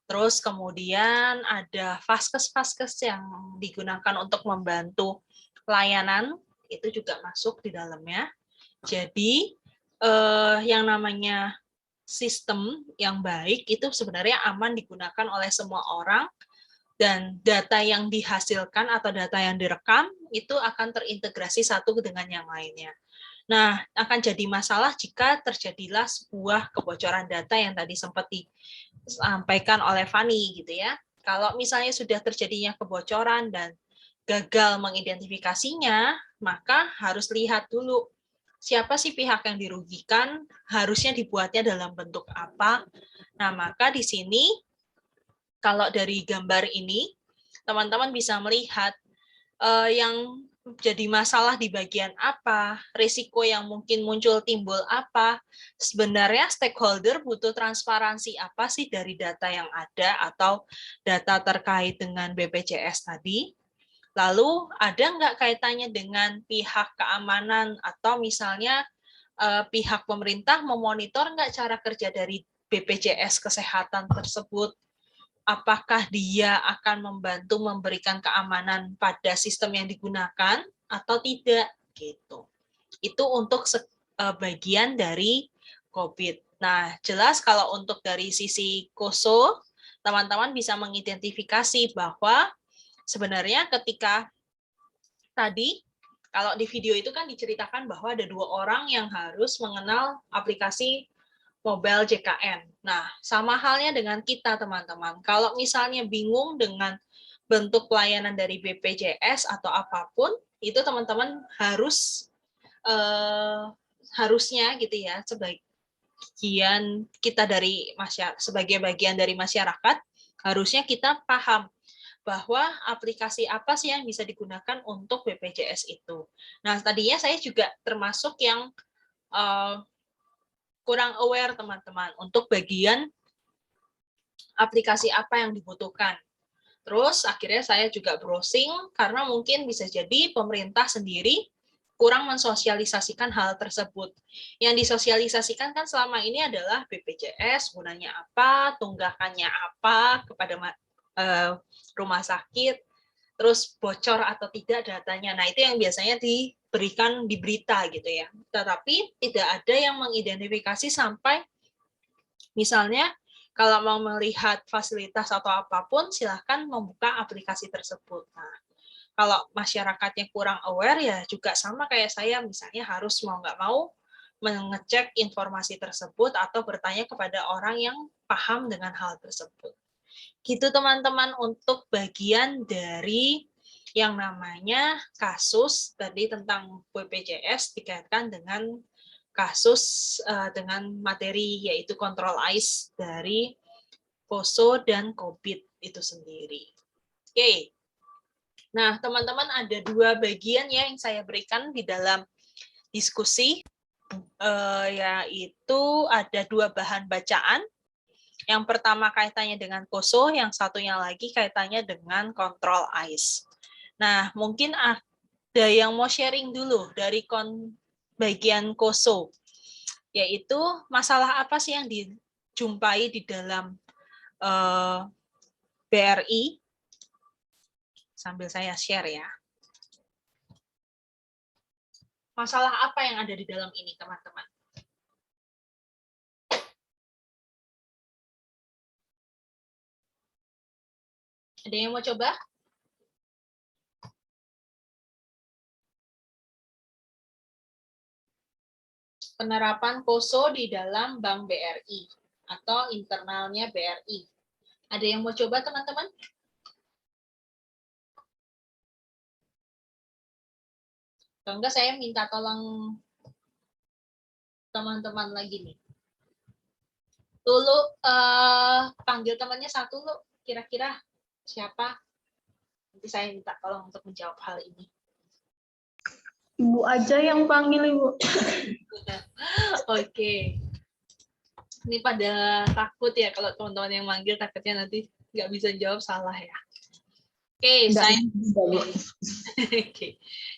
Terus kemudian ada vaskes-vaskes yang digunakan untuk membantu layanan, itu juga masuk di dalamnya. Jadi yang namanya sistem yang baik itu sebenarnya aman digunakan oleh semua orang, dan data yang dihasilkan atau data yang direkam itu akan terintegrasi satu dengan yang lainnya. Nah, akan jadi masalah jika terjadilah sebuah kebocoran data yang tadi sempat disampaikan oleh Fani gitu ya. Kalau misalnya sudah terjadinya kebocoran dan gagal mengidentifikasinya, maka harus lihat dulu siapa sih pihak yang dirugikan, harusnya dibuatnya dalam bentuk apa. Nah, maka di sini kalau dari gambar ini teman-teman bisa melihat yang jadi masalah di bagian apa, risiko yang mungkin muncul timbul apa. Sebenarnya stakeholder butuh transparansi apa sih dari data yang ada atau data terkait dengan BPJS tadi. Lalu ada nggak kaitannya dengan pihak keamanan atau misalnya pihak pemerintah memonitor nggak cara kerja dari BPJS kesehatan tersebut. Apakah dia akan membantu memberikan keamanan pada sistem yang digunakan atau tidak gitu. Itu untuk bagian dari COVID. Nah, jelas kalau untuk dari sisi KOSO, teman-teman bisa mengidentifikasi bahwa sebenarnya ketika tadi kalau di video itu kan diceritakan bahwa ada 2 orang yang harus mengenal aplikasi Mobile JKN. Nah, sama halnya dengan kita, teman-teman. Kalau misalnya bingung dengan bentuk pelayanan dari BPJS atau apapun, itu teman-teman harusnya gitu ya, sebagai bagian dari masyarakat, harusnya kita paham bahwa aplikasi apa sih yang bisa digunakan untuk BPJS itu. Nah, tadinya saya juga termasuk yang kurang aware teman-teman untuk bagian aplikasi apa yang dibutuhkan. Terus akhirnya saya juga browsing karena mungkin bisa jadi pemerintah sendiri kurang mensosialisasikan hal tersebut. Yang disosialisasikan kan selama ini adalah BPJS, gunanya apa, tunggakannya apa kepada rumah sakit, terus bocor atau tidak datanya. Nah, itu yang biasanya diberikan di berita gitu ya. Tetapi tidak ada yang mengidentifikasi sampai misalnya kalau mau melihat fasilitas atau apapun, silahkan membuka aplikasi tersebut. Nah, kalau masyarakatnya kurang aware, ya juga sama kayak saya, misalnya harus mau nggak mau mengecek informasi tersebut atau bertanya kepada orang yang paham dengan hal tersebut. Gitu teman-teman untuk bagian dari yang namanya kasus tadi tentang BPJS dikaitkan dengan kasus dengan materi yaitu control ICE dari POSO dan COVID itu sendiri. Oke. Nah, teman-teman ada dua bagian ya yang saya berikan di dalam diskusi, yaitu ada dua bahan bacaan. Yang pertama kaitannya dengan POSO, yang satunya lagi kaitannya dengan control ICE. Nah, mungkin ada yang mau sharing dulu dari bagian POSO, yaitu masalah apa sih yang dijumpai di dalam BRI. Sambil saya share ya. Masalah apa yang ada di dalam ini, teman-teman? Ada yang mau coba? Penerapan POSO di dalam Bank BRI atau internalnya BRI. Ada yang mau coba, teman-teman? Kalau enggak, saya minta tolong teman-teman lagi nih. Dulu panggil temannya satu, lu kira-kira siapa? Nanti saya minta tolong untuk menjawab hal ini. Ibu aja yang panggil, Ibu. Oke. Ini pada takut ya kalau teman-teman yang manggil, takutnya nanti nggak bisa jawab salah ya. Oke, saya.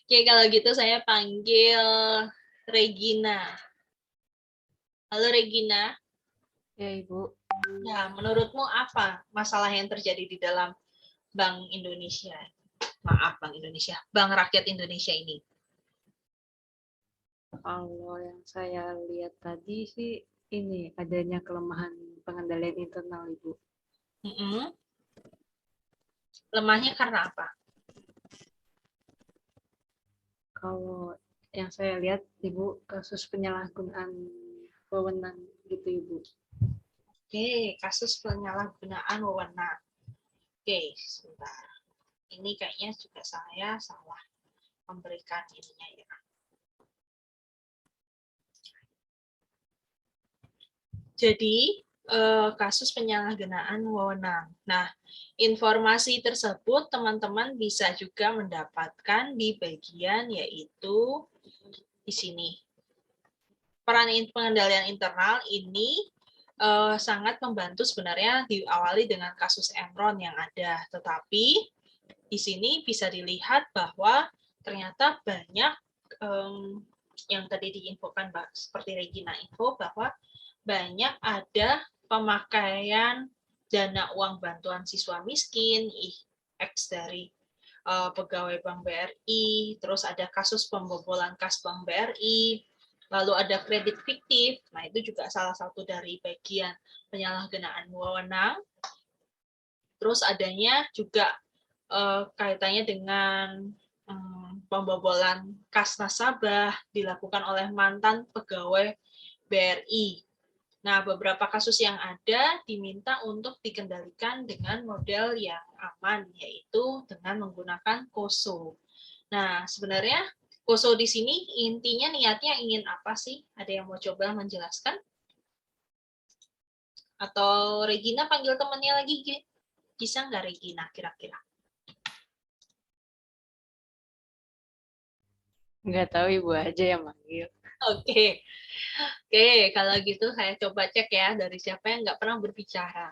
Oke, kalau gitu saya panggil Regina. Halo Regina. Ya, Ibu. Ya, menurutmu apa masalah yang terjadi di dalam Bank Indonesia? Maaf, Bank Indonesia. Bank Rakyat Indonesia ini. Kalau yang saya lihat tadi sih ini adanya kelemahan pengendalian internal, Ibu. Lemahnya karena apa? Kalau yang saya lihat, Ibu, kasus penyalahgunaan wewenang gitu, Ibu. Oke, kasus penyalahgunaan wewenang. Oke, sebentar. Ini kayaknya juga saya salah memberikan ininya ya. Jadi, kasus penyalahgunaan wewenang. Nah, informasi tersebut teman-teman bisa juga mendapatkan di bagian yaitu di sini. Peran pengendalian internal ini sangat membantu sebenarnya diawali dengan kasus Enron yang ada. Tetapi di sini bisa dilihat bahwa ternyata banyak yang tadi diinfokan seperti Regina info bahwa banyak ada pemakaian dana uang bantuan siswa miskin, ex dari pegawai Bank BRI, terus ada kasus pembobolan kas Bank BRI, lalu ada kredit fiktif. Nah, itu juga salah satu dari bagian penyalahgunaan wewenang. Terus adanya juga kaitannya dengan pembobolan kas nasabah dilakukan oleh mantan pegawai BRI. Nah, beberapa kasus yang ada diminta untuk dikendalikan dengan model yang aman, yaitu dengan menggunakan KOSO. Nah, sebenarnya KOSO di sini intinya niatnya ingin apa sih? Ada yang mau coba menjelaskan? Atau Regina panggil temannya lagi, bisa nggak Regina kira-kira? Nggak tahu, Ibu aja yang manggil. Oke. Oke, kalau gitu saya coba cek ya dari siapa yang nggak pernah berbicara.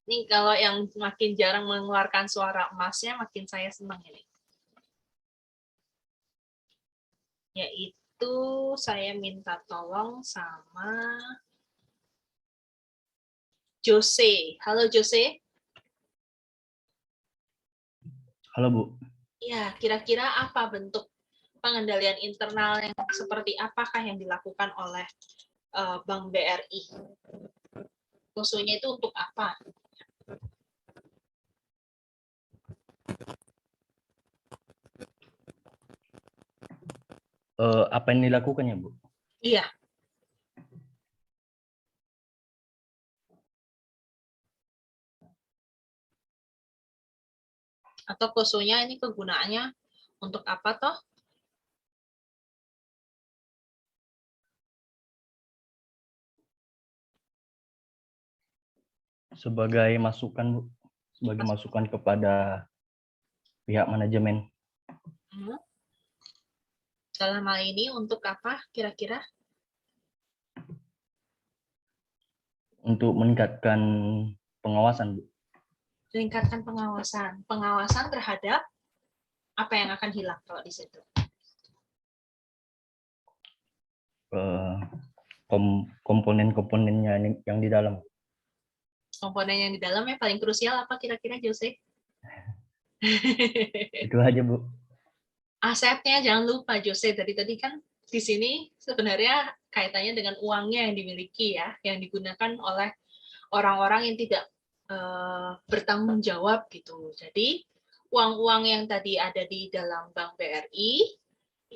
Nih kalau yang makin jarang mengeluarkan suara emasnya makin saya senang ini. Yaitu saya minta tolong sama Jose. Halo Jose. Halo Bu. Ya, kira-kira apa bentuk pengendalian internal yang seperti apakah yang dilakukan oleh Bank BRI? Khususnya itu untuk apa? Apa yang dilakukan ya Bu? Iya. Atau khususnya ini kegunaannya untuk apa toh? Sebagai masukan Bu, sebagai masukan kepada pihak manajemen. Dalam hal ini untuk apa kira-kira? Untuk meningkatkan pengawasan Bu. Meningkatkan pengawasan. Pengawasan terhadap apa yang akan hilang kalau di situ? Komponen-komponennya yang di dalam. Komponen yang di dalam yang paling krusial apa kira-kira Jose? Itu aja Bu. Asetnya jangan lupa Jose, tadi kan di sini sebenarnya kaitannya dengan uangnya yang dimiliki ya, yang digunakan oleh orang-orang yang tidak bertanggung jawab gitu. Jadi uang-uang yang tadi ada di dalam Bank BRI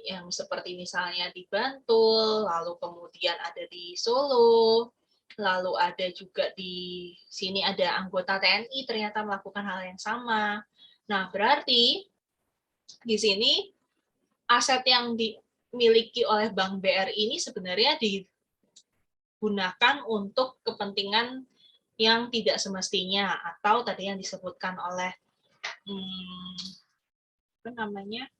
yang seperti misalnya di Bantul, lalu kemudian ada di Solo, lalu ada juga di sini ada anggota TNI ternyata melakukan hal yang sama. Nah, berarti di sini aset yang dimiliki oleh Bank BRI ini sebenarnya digunakan untuk kepentingan yang tidak semestinya atau tadi yang disebutkan oleh apa namanya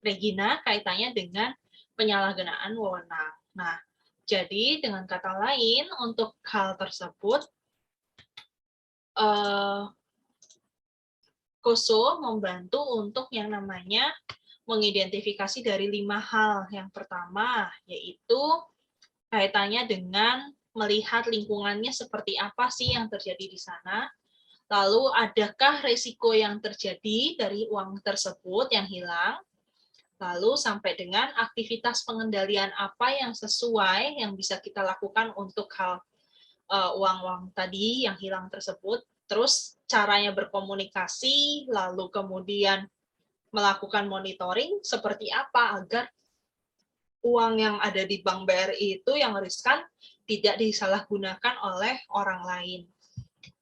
Regina kaitannya dengan penyalahgunaan wewenang. Nah, jadi dengan kata lain untuk hal tersebut Koso membantu untuk yang namanya mengidentifikasi dari 5 hal. Yang pertama yaitu kaitannya dengan melihat lingkungannya seperti apa sih yang terjadi di sana. Lalu adakah risiko yang terjadi dari uang tersebut yang hilang? Lalu sampai dengan aktivitas pengendalian apa yang sesuai yang bisa kita lakukan untuk hal uang-uang tadi yang hilang tersebut. Terus caranya berkomunikasi, lalu kemudian melakukan monitoring seperti apa agar uang yang ada di Bank BRI itu yang riskan tidak disalahgunakan oleh orang lain.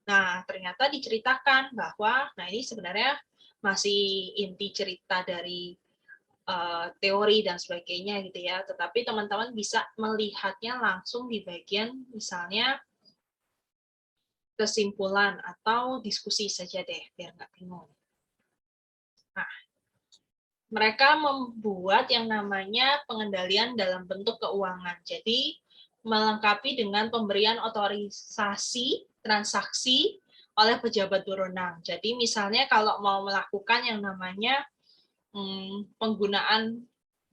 Nah, ternyata diceritakan bahwa, nah ini sebenarnya masih inti cerita dari teori dan sebagainya gitu ya, tetapi teman-teman bisa melihatnya langsung di bagian misalnya kesimpulan atau diskusi saja deh, biar nggak bingung. Nah, mereka membuat yang namanya pengendalian dalam bentuk keuangan. Jadi, melengkapi dengan pemberian otorisasi transaksi oleh pejabat berwenang. Jadi, misalnya kalau mau melakukan yang namanya penggunaan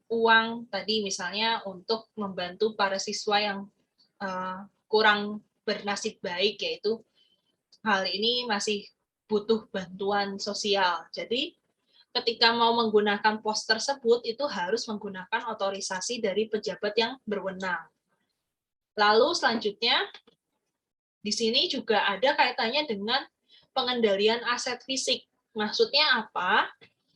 uang tadi misalnya untuk membantu para siswa yang kurang bernasib baik, yaitu hal ini masih butuh bantuan sosial. Jadi ketika mau menggunakan pos tersebut itu harus menggunakan otorisasi dari pejabat yang berwenang. Lalu selanjutnya di sini juga ada kaitannya dengan pengendalian aset fisik. Maksudnya apa?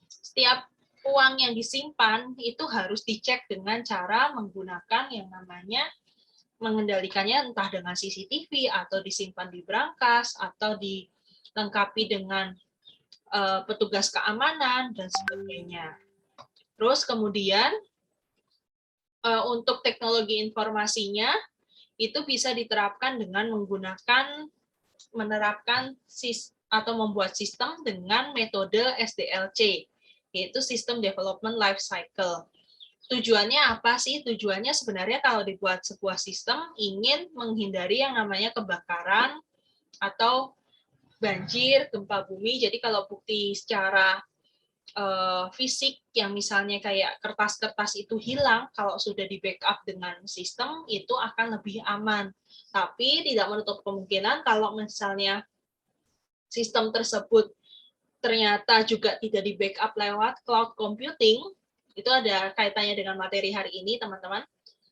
Setiap uang yang disimpan itu harus dicek dengan cara menggunakan yang namanya mengendalikannya entah dengan CCTV atau disimpan di brankas atau dilengkapi dengan petugas keamanan dan sebagainya. Terus kemudian untuk teknologi informasinya itu bisa diterapkan dengan menerapkan atau membuat sistem dengan metode SDLC. yaitu System Development Life Cycle. Tujuannya apa sih? Tujuannya sebenarnya kalau dibuat sebuah sistem ingin menghindari yang namanya kebakaran atau banjir, gempa bumi. Jadi kalau bukti secara fisik yang misalnya kayak kertas-kertas itu hilang, kalau sudah di backup dengan sistem itu akan lebih aman. Tapi tidak menutup kemungkinan kalau misalnya sistem tersebut ternyata juga tidak di backup lewat cloud computing, itu ada kaitannya dengan materi hari ini, teman-teman.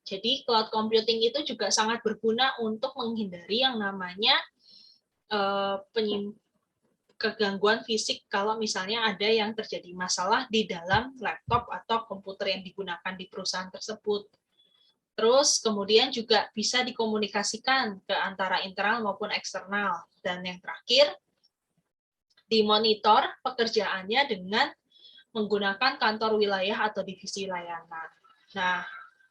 Jadi cloud computing itu juga sangat berguna untuk menghindari yang namanya kegangguan fisik kalau misalnya ada yang terjadi masalah di dalam laptop atau komputer yang digunakan di perusahaan tersebut. Terus kemudian juga bisa dikomunikasikan ke antara internal maupun eksternal. Dan yang terakhir, dimonitor pekerjaannya dengan menggunakan kantor wilayah atau divisi layanan. Nah,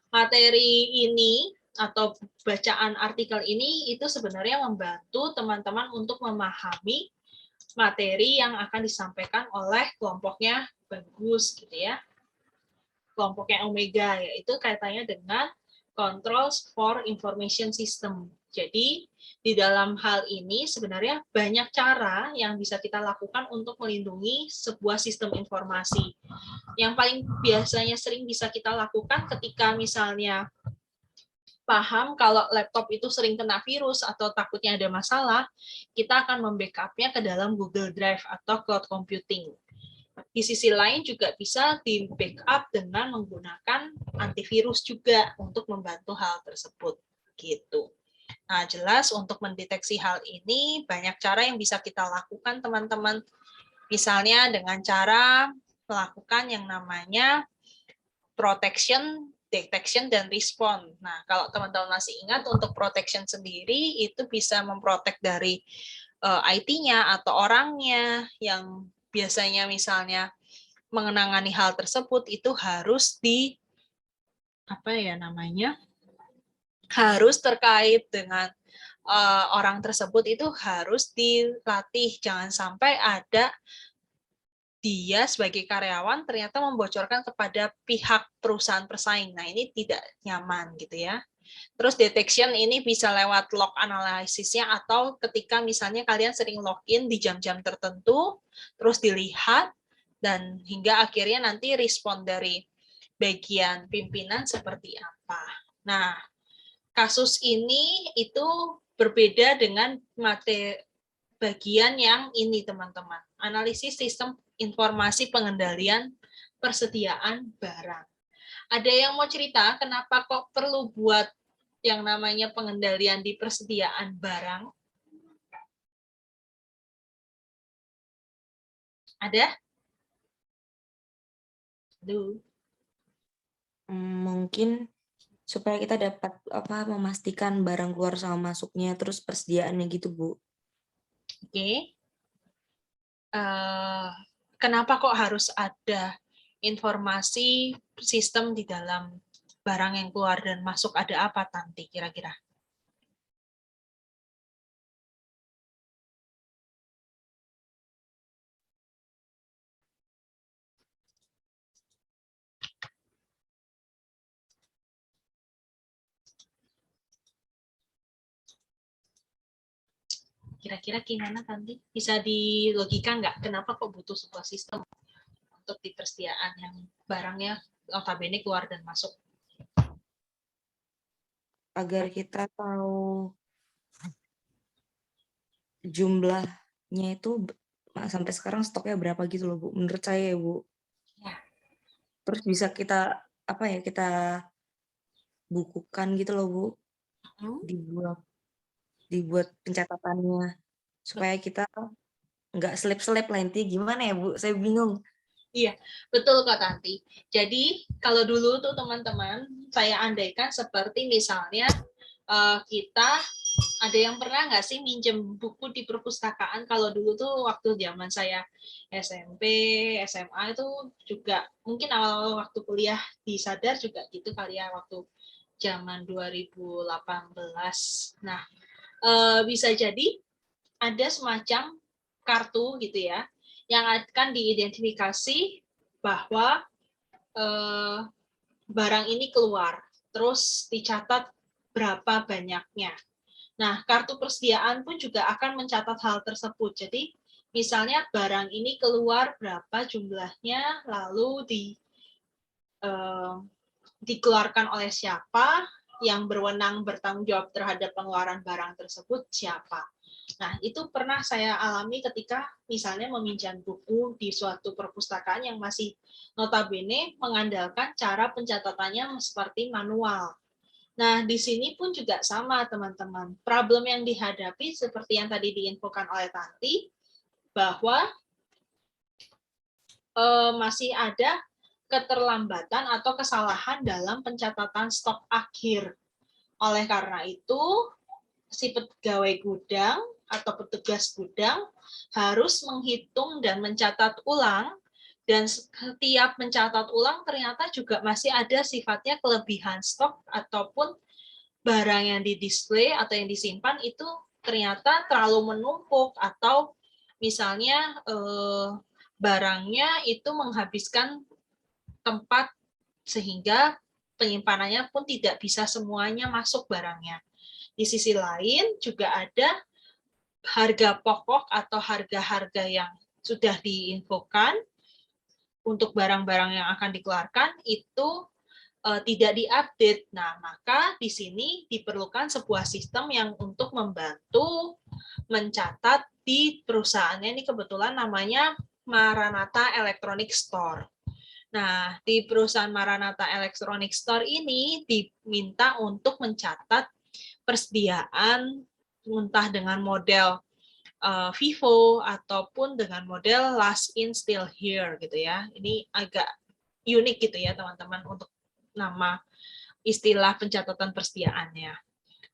materi ini atau bacaan artikel ini itu sebenarnya membantu teman-teman untuk memahami materi yang akan disampaikan oleh kelompoknya Bagus gitu ya. Kelompoknya Omega, yaitu kaitannya dengan Controls for Information System. Jadi, di dalam hal ini sebenarnya banyak cara yang bisa kita lakukan untuk melindungi sebuah sistem informasi. Yang paling biasanya sering bisa kita lakukan ketika misalnya paham kalau laptop itu sering kena virus atau takutnya ada masalah, kita akan membackup-nya ke dalam Google Drive atau cloud computing. Di sisi lain juga bisa di backup dengan menggunakan antivirus juga untuk membantu hal tersebut. Gitu. Nah, jelas untuk mendeteksi hal ini banyak cara yang bisa kita lakukan, teman-teman. Misalnya dengan cara melakukan yang namanya protection, detection, dan respond. Nah, kalau teman-teman masih ingat, untuk protection sendiri itu bisa memprotek dari IT-nya atau orangnya yang biasanya misalnya mengenangani hal tersebut itu harus harus terkait dengan orang tersebut, itu harus dilatih. Jangan sampai ada dia sebagai karyawan ternyata membocorkan kepada pihak perusahaan pesaing. Nah, ini tidak nyaman gitu ya. Terus detection ini bisa lewat log analisisnya atau ketika misalnya kalian sering login di jam-jam tertentu, terus dilihat, dan hingga akhirnya nanti respon dari bagian pimpinan seperti apa. Nah, kasus ini itu berbeda dengan materi bagian yang ini, teman-teman. Analisis sistem informasi pengendalian persediaan barang. Ada yang mau cerita kenapa kok perlu buat yang namanya pengendalian di persediaan barang? Ada? Mungkin supaya kita dapat memastikan barang keluar sama masuknya, terus persediaannya gitu, Bu. Oke. Kenapa kok harus ada informasi sistem di dalam barang yang keluar dan masuk? Ada apa, Tanti, kira-kira? Kira-kira gimana, Tanti? Bisa dilogika nggak? Kenapa kok butuh sebuah sistem untuk di persediaan yang barangnya notabene keluar dan masuk? Agar kita tahu jumlahnya itu sampai sekarang stoknya berapa gitu loh, Bu. Menurut saya ya, Bu. Ya. Terus bisa kita kita bukukan gitu loh, Bu. Dibuat pencatatannya supaya kita nggak selip-selip lah, intinya gimana ya, Bu? Saya bingung. Iya, betul kok, Tanti. Jadi kalau dulu tuh teman-teman, saya andaikan seperti misalnya kita ada yang pernah nggak sih minjem buku di perpustakaan? Kalau dulu tuh waktu zaman saya SMP, SMA itu juga mungkin awal waktu kuliah di Sadar juga gitu kali ya, waktu zaman 2018. Nah, bisa jadi ada semacam kartu gitu ya, yang akan diidentifikasi bahwa barang ini keluar, terus dicatat berapa banyaknya. Nah, kartu persediaan pun juga akan mencatat hal tersebut. Jadi, misalnya barang ini keluar berapa jumlahnya, lalu dikeluarkan oleh siapa, yang berwenang bertanggung jawab terhadap pengeluaran barang tersebut siapa. Nah, itu pernah saya alami ketika misalnya meminjam buku di suatu perpustakaan yang masih notabene mengandalkan cara pencatatannya seperti manual. Nah, di sini pun juga sama, teman-teman. Problem yang dihadapi seperti yang tadi diinfokan oleh Tanti, bahwa masih ada keterlambatan atau kesalahan dalam pencatatan stok akhir. Oleh karena itu, si pegawai gudang atau petugas gudang harus menghitung dan mencatat ulang, dan setiap mencatat ulang ternyata juga masih ada sifatnya kelebihan stok ataupun barang yang didisplay atau yang disimpan itu ternyata terlalu menumpuk, atau misalnya barangnya itu menghabiskan tempat sehingga penyimpanannya pun tidak bisa semuanya masuk barangnya. Di sisi lain juga ada harga pokok atau harga-harga yang sudah diinfokan untuk barang-barang yang akan dikeluarkan itu tidak diupdate. Nah, maka di sini diperlukan sebuah sistem yang untuk membantu mencatat di perusahaannya. Ini kebetulan namanya Maranatha Electronic Store. Nah, di perusahaan Maranatha Electronic Store ini diminta untuk mencatat persediaan entah dengan model Vivo ataupun dengan model last in still here gitu ya. Ini agak unik gitu ya teman-teman untuk nama istilah pencatatan persediaannya.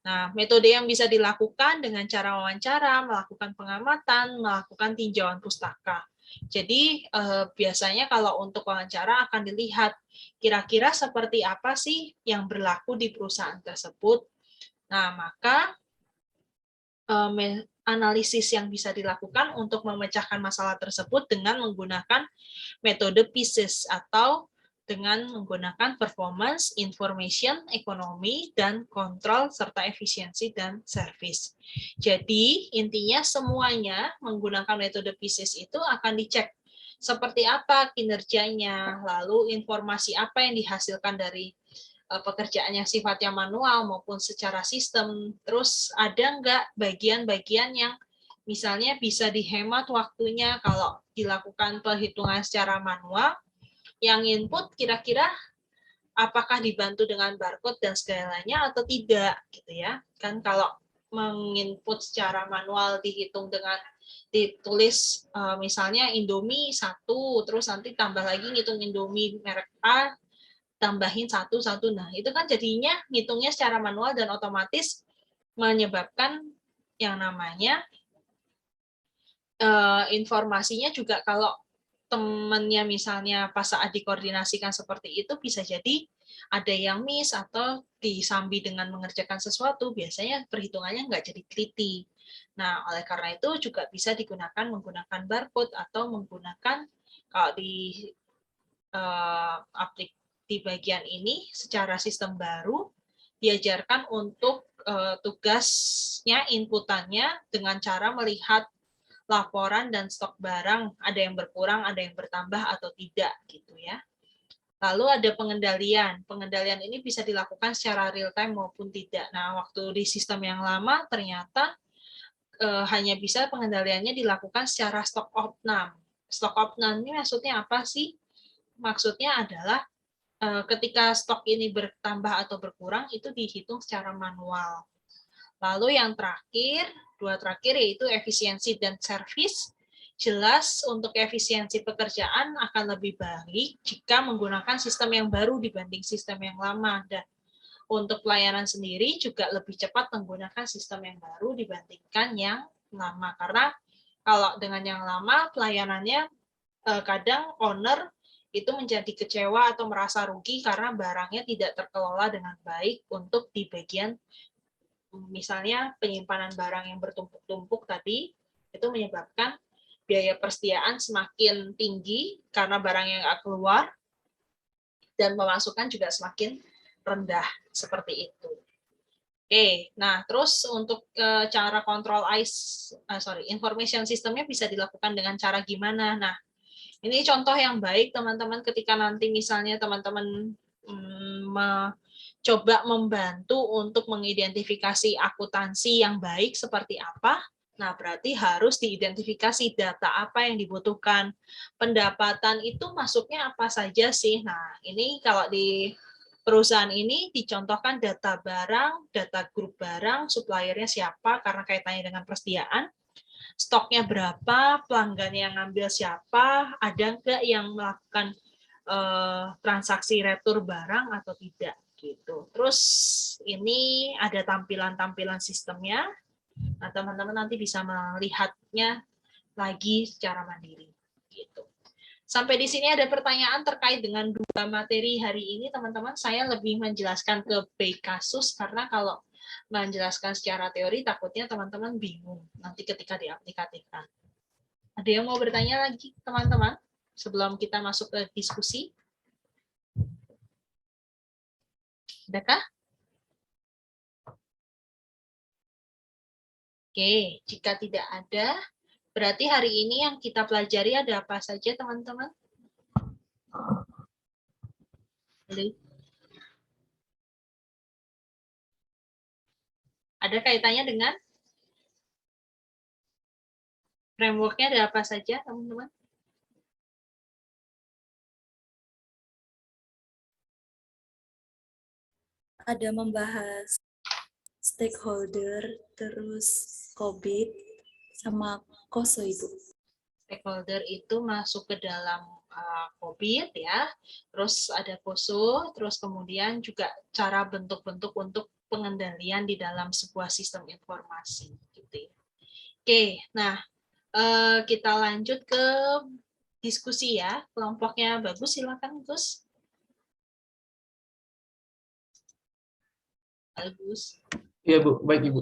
Nah, metode yang bisa dilakukan dengan cara wawancara, melakukan pengamatan, melakukan tinjauan pustaka. Jadi biasanya kalau untuk wawancara akan dilihat kira-kira seperti apa sih yang berlaku di perusahaan tersebut. Nah, maka analisis yang bisa dilakukan untuk memecahkan masalah tersebut dengan menggunakan metode PISIS atau dengan menggunakan performance, information, ekonomi, dan kontrol, serta efisiensi dan service. Jadi, intinya semuanya menggunakan metode PISIS itu akan dicek seperti apa kinerjanya, lalu informasi apa yang dihasilkan dari pekerjaan yang sifatnya manual maupun secara sistem, terus ada nggak bagian-bagian yang misalnya bisa dihemat waktunya kalau dilakukan perhitungan secara manual, yang input kira-kira apakah dibantu dengan barcode dan segalanya atau tidak gitu ya. Kan kalau menginput secara manual dihitung dengan ditulis misalnya Indomie 1, terus nanti tambah lagi ngitung Indomie merek A, tambahin 1. Nah, itu kan jadinya ngitungnya secara manual dan otomatis menyebabkan yang namanya informasinya juga kalau temannya misalnya pas saat dikoordinasikan seperti itu bisa jadi ada yang miss atau disambi dengan mengerjakan sesuatu, biasanya perhitungannya nggak jadi teliti. Nah, oleh karena itu juga bisa digunakan menggunakan barcode atau menggunakan kalau di di bagian ini secara sistem baru diajarkan untuk tugasnya inputannya dengan cara melihat laporan dan stok barang, ada yang berkurang, ada yang bertambah atau tidak gitu ya. Lalu ada pengendalian. Pengendalian ini bisa dilakukan secara real time maupun tidak. Nah, waktu di sistem yang lama ternyata hanya bisa pengendaliannya dilakukan secara stok opnam. Stok opnam ini maksudnya apa sih? Maksudnya adalah ketika stok ini bertambah atau berkurang itu dihitung secara manual. Lalu yang terakhir, dua terakhir yaitu efisiensi dan service. Jelas untuk efisiensi pekerjaan akan lebih baik jika menggunakan sistem yang baru dibanding sistem yang lama. Dan untuk pelayanan sendiri juga lebih cepat menggunakan sistem yang baru dibandingkan yang lama. Karena kalau dengan yang lama pelayanannya kadang owner itu menjadi kecewa atau merasa rugi karena barangnya tidak terkelola dengan baik untuk di bagian misalnya penyimpanan barang yang bertumpuk-tumpuk tadi, itu menyebabkan biaya persediaan semakin tinggi karena barang yang nggak keluar, dan pemasukan juga semakin rendah, seperti itu. Oke, nah terus untuk cara kontrol information systemnya bisa dilakukan dengan cara gimana? Nah, ini contoh yang baik teman-teman ketika nanti misalnya teman-teman coba membantu untuk mengidentifikasi akuntansi yang baik seperti apa. Nah, berarti harus diidentifikasi data apa yang dibutuhkan. Pendapatan itu masuknya apa saja sih? Nah, ini kalau di perusahaan ini dicontohkan data barang, data grup barang, suppliernya siapa karena kaitannya dengan persediaan, stoknya berapa, pelanggan yang ngambil siapa, ada nggak yang melakukan transaksi retur barang atau tidak gitu. Terus ini ada tampilan-tampilan sistemnya. Nah, teman-teman nanti bisa melihatnya lagi secara mandiri gitu. Sampai di sini ada pertanyaan terkait dengan 2 materi hari ini, teman-teman. Saya lebih menjelaskan ke baik kasus karena kalau menjelaskan secara teori takutnya teman-teman bingung nanti ketika diaplikasikan. Ada yang mau bertanya lagi, teman-teman, sebelum kita masuk ke diskusi? Adakah? Oke, jika tidak ada, berarti hari ini yang kita pelajari ada apa saja, teman-teman? Ada kaitannya dengan framework-nya ada apa saja, teman-teman? Ada membahas stakeholder, terus COVID, sama KOSO, Ibu. Stakeholder itu masuk ke dalam COVID ya, terus ada KOSO, terus kemudian juga cara bentuk-bentuk untuk pengendalian di dalam sebuah sistem informasi. Gitu. Oke, nah kita lanjut ke diskusi ya. Kelompoknya bagus, silakan Gus. Bagus. Iya Bu, baik Ibu.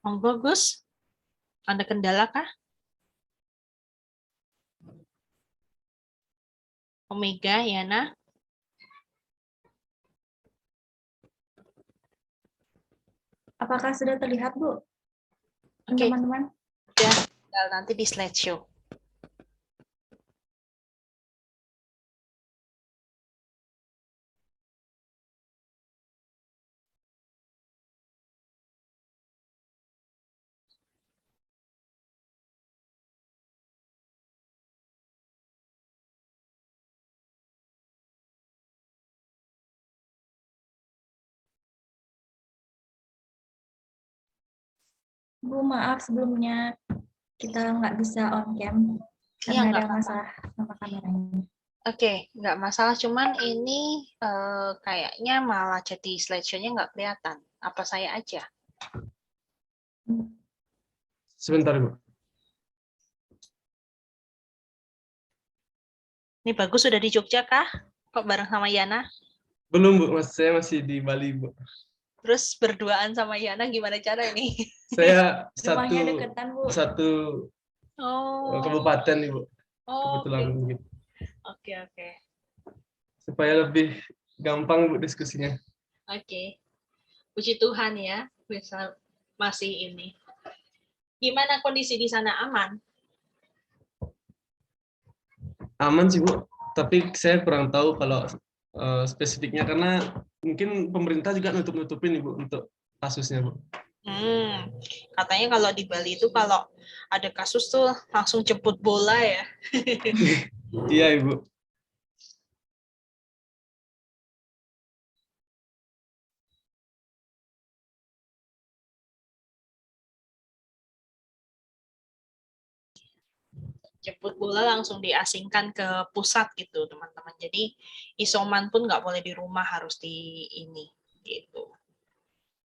Monggo Gus, ada kendala kah? Omega, Yana? Apakah sudah terlihat, Bu? Oke. Teman-teman? Udah, nanti di slideshow. Bu, maaf sebelumnya kita nggak bisa on cam Iya, karena nggak ada apa-apa. masalah sama kameranya. Oke, nggak masalah. Cuman ini kayaknya malah jadi slideshow-nya nggak kelihatan. Apa saya aja? Sebentar Bu. Ini bagus sudah di Jogja kah? Kok bareng sama Yana? Belum Bu, saya masih di Bali Bu. Terus berduaan sama Yana gimana cara ini? Saya Rumahnya deketan, Bu. satu Oh. kabupaten Ibu. Oh, Kebetulan oke. gitu. Oke. Supaya lebih gampang Bu diskusinya. Oke. Puji Tuhan ya, bisa masih ini. Gimana kondisi di sana, aman? Aman sih Bu, tapi saya kurang tahu kalau spesifiknya karena mungkin pemerintah juga nutup-nutupin Ibu untuk kasusnya Bu. Katanya kalau di Bali itu kalau ada kasus tuh langsung jemput bola ya. Iya Ibu. Jemput bola langsung diasingkan ke pusat gitu teman-teman. Jadi isoman pun nggak boleh di rumah, harus di ini gitu.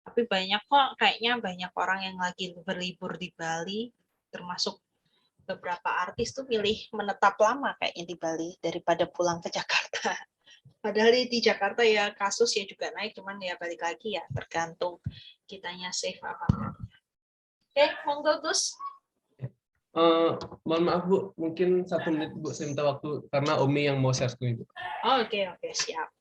Tapi banyak kok, kayaknya banyak orang yang lagi berlibur di Bali, termasuk beberapa artis tuh milih menetap lama kayaknya di Bali daripada pulang ke Jakarta. Padahal di Jakarta ya kasus ya juga naik, cuman ya balik lagi ya tergantung kitanya safe apa enggak. Oke, monggo Gus. Mohon maaf Bu, mungkin 1 menit Bu, saya minta waktu karena Omi yang mau share screen Bu. Oke, siap.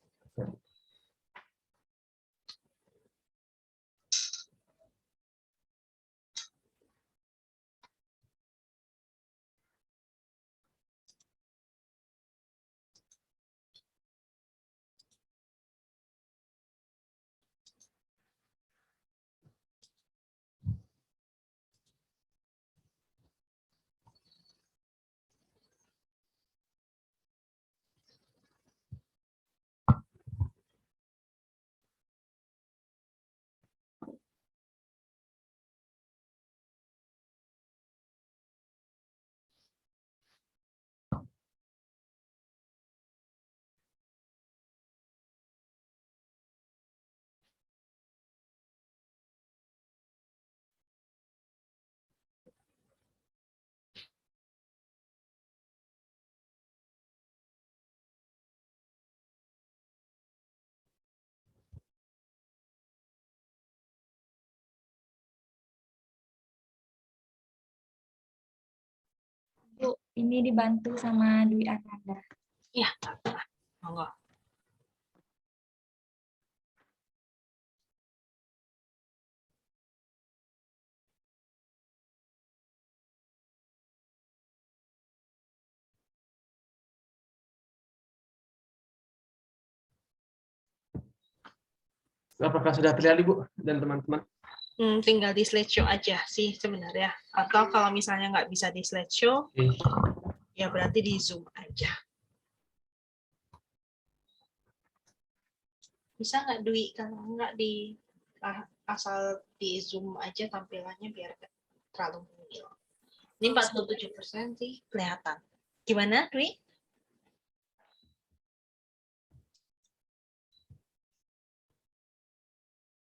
Bu, ini dibantu sama Dwi Ananda. Iya, monggo. Apakah sudah terlihat Ibu dan teman-teman? Tinggal di slideshow aja sih sebenarnya. Atau kalau misalnya nggak bisa di slideshow, ya berarti di Zoom aja. Bisa nggak Dwi? Kalau nggak di asal di Zoom aja tampilannya biar nggak terlalu mungil. Ini 47% sih kelihatan. Gimana Dwi?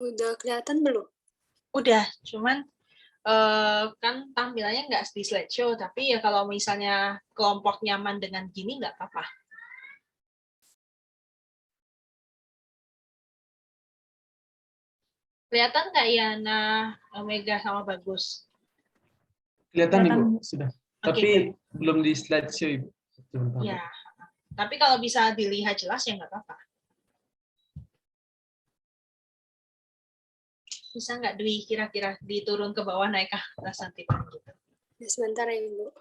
Udah kelihatan belum? Udah, cuman kan tampilannya nggak di slideshow, tapi ya kalau misalnya kelompok nyaman dengan gini nggak apa-apa. Kelihatan nggak ya, Omega sama Bagus? Kelihatan Ibu, sudah. Tapi belum di slideshow Ibu. Ya, tapi kalau bisa dilihat jelas ya nggak apa-apa. Bisa nggak Dwi kira-kira diturun ke bawah naik ke atas nanti gitu? Ya, sebentar ya Ibu.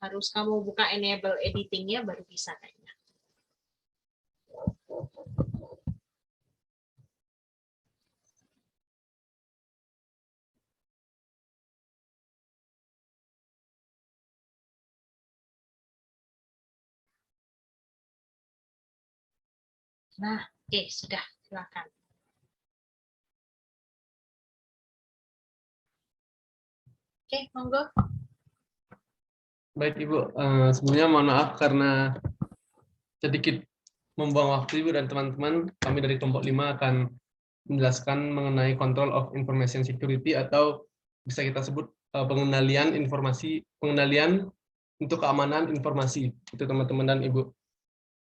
Harus kamu buka enable editingnya baru bisa kayaknya. Nah, oke, sudah, silakan. Oke, monggo. Baik Ibu, sebelumnya mohon maaf karena sedikit membuang waktu Ibu dan teman-teman, kami dari kelompok 5 akan menjelaskan mengenai control of information security atau bisa kita sebut pengendalian untuk keamanan informasi itu teman-teman dan Ibu.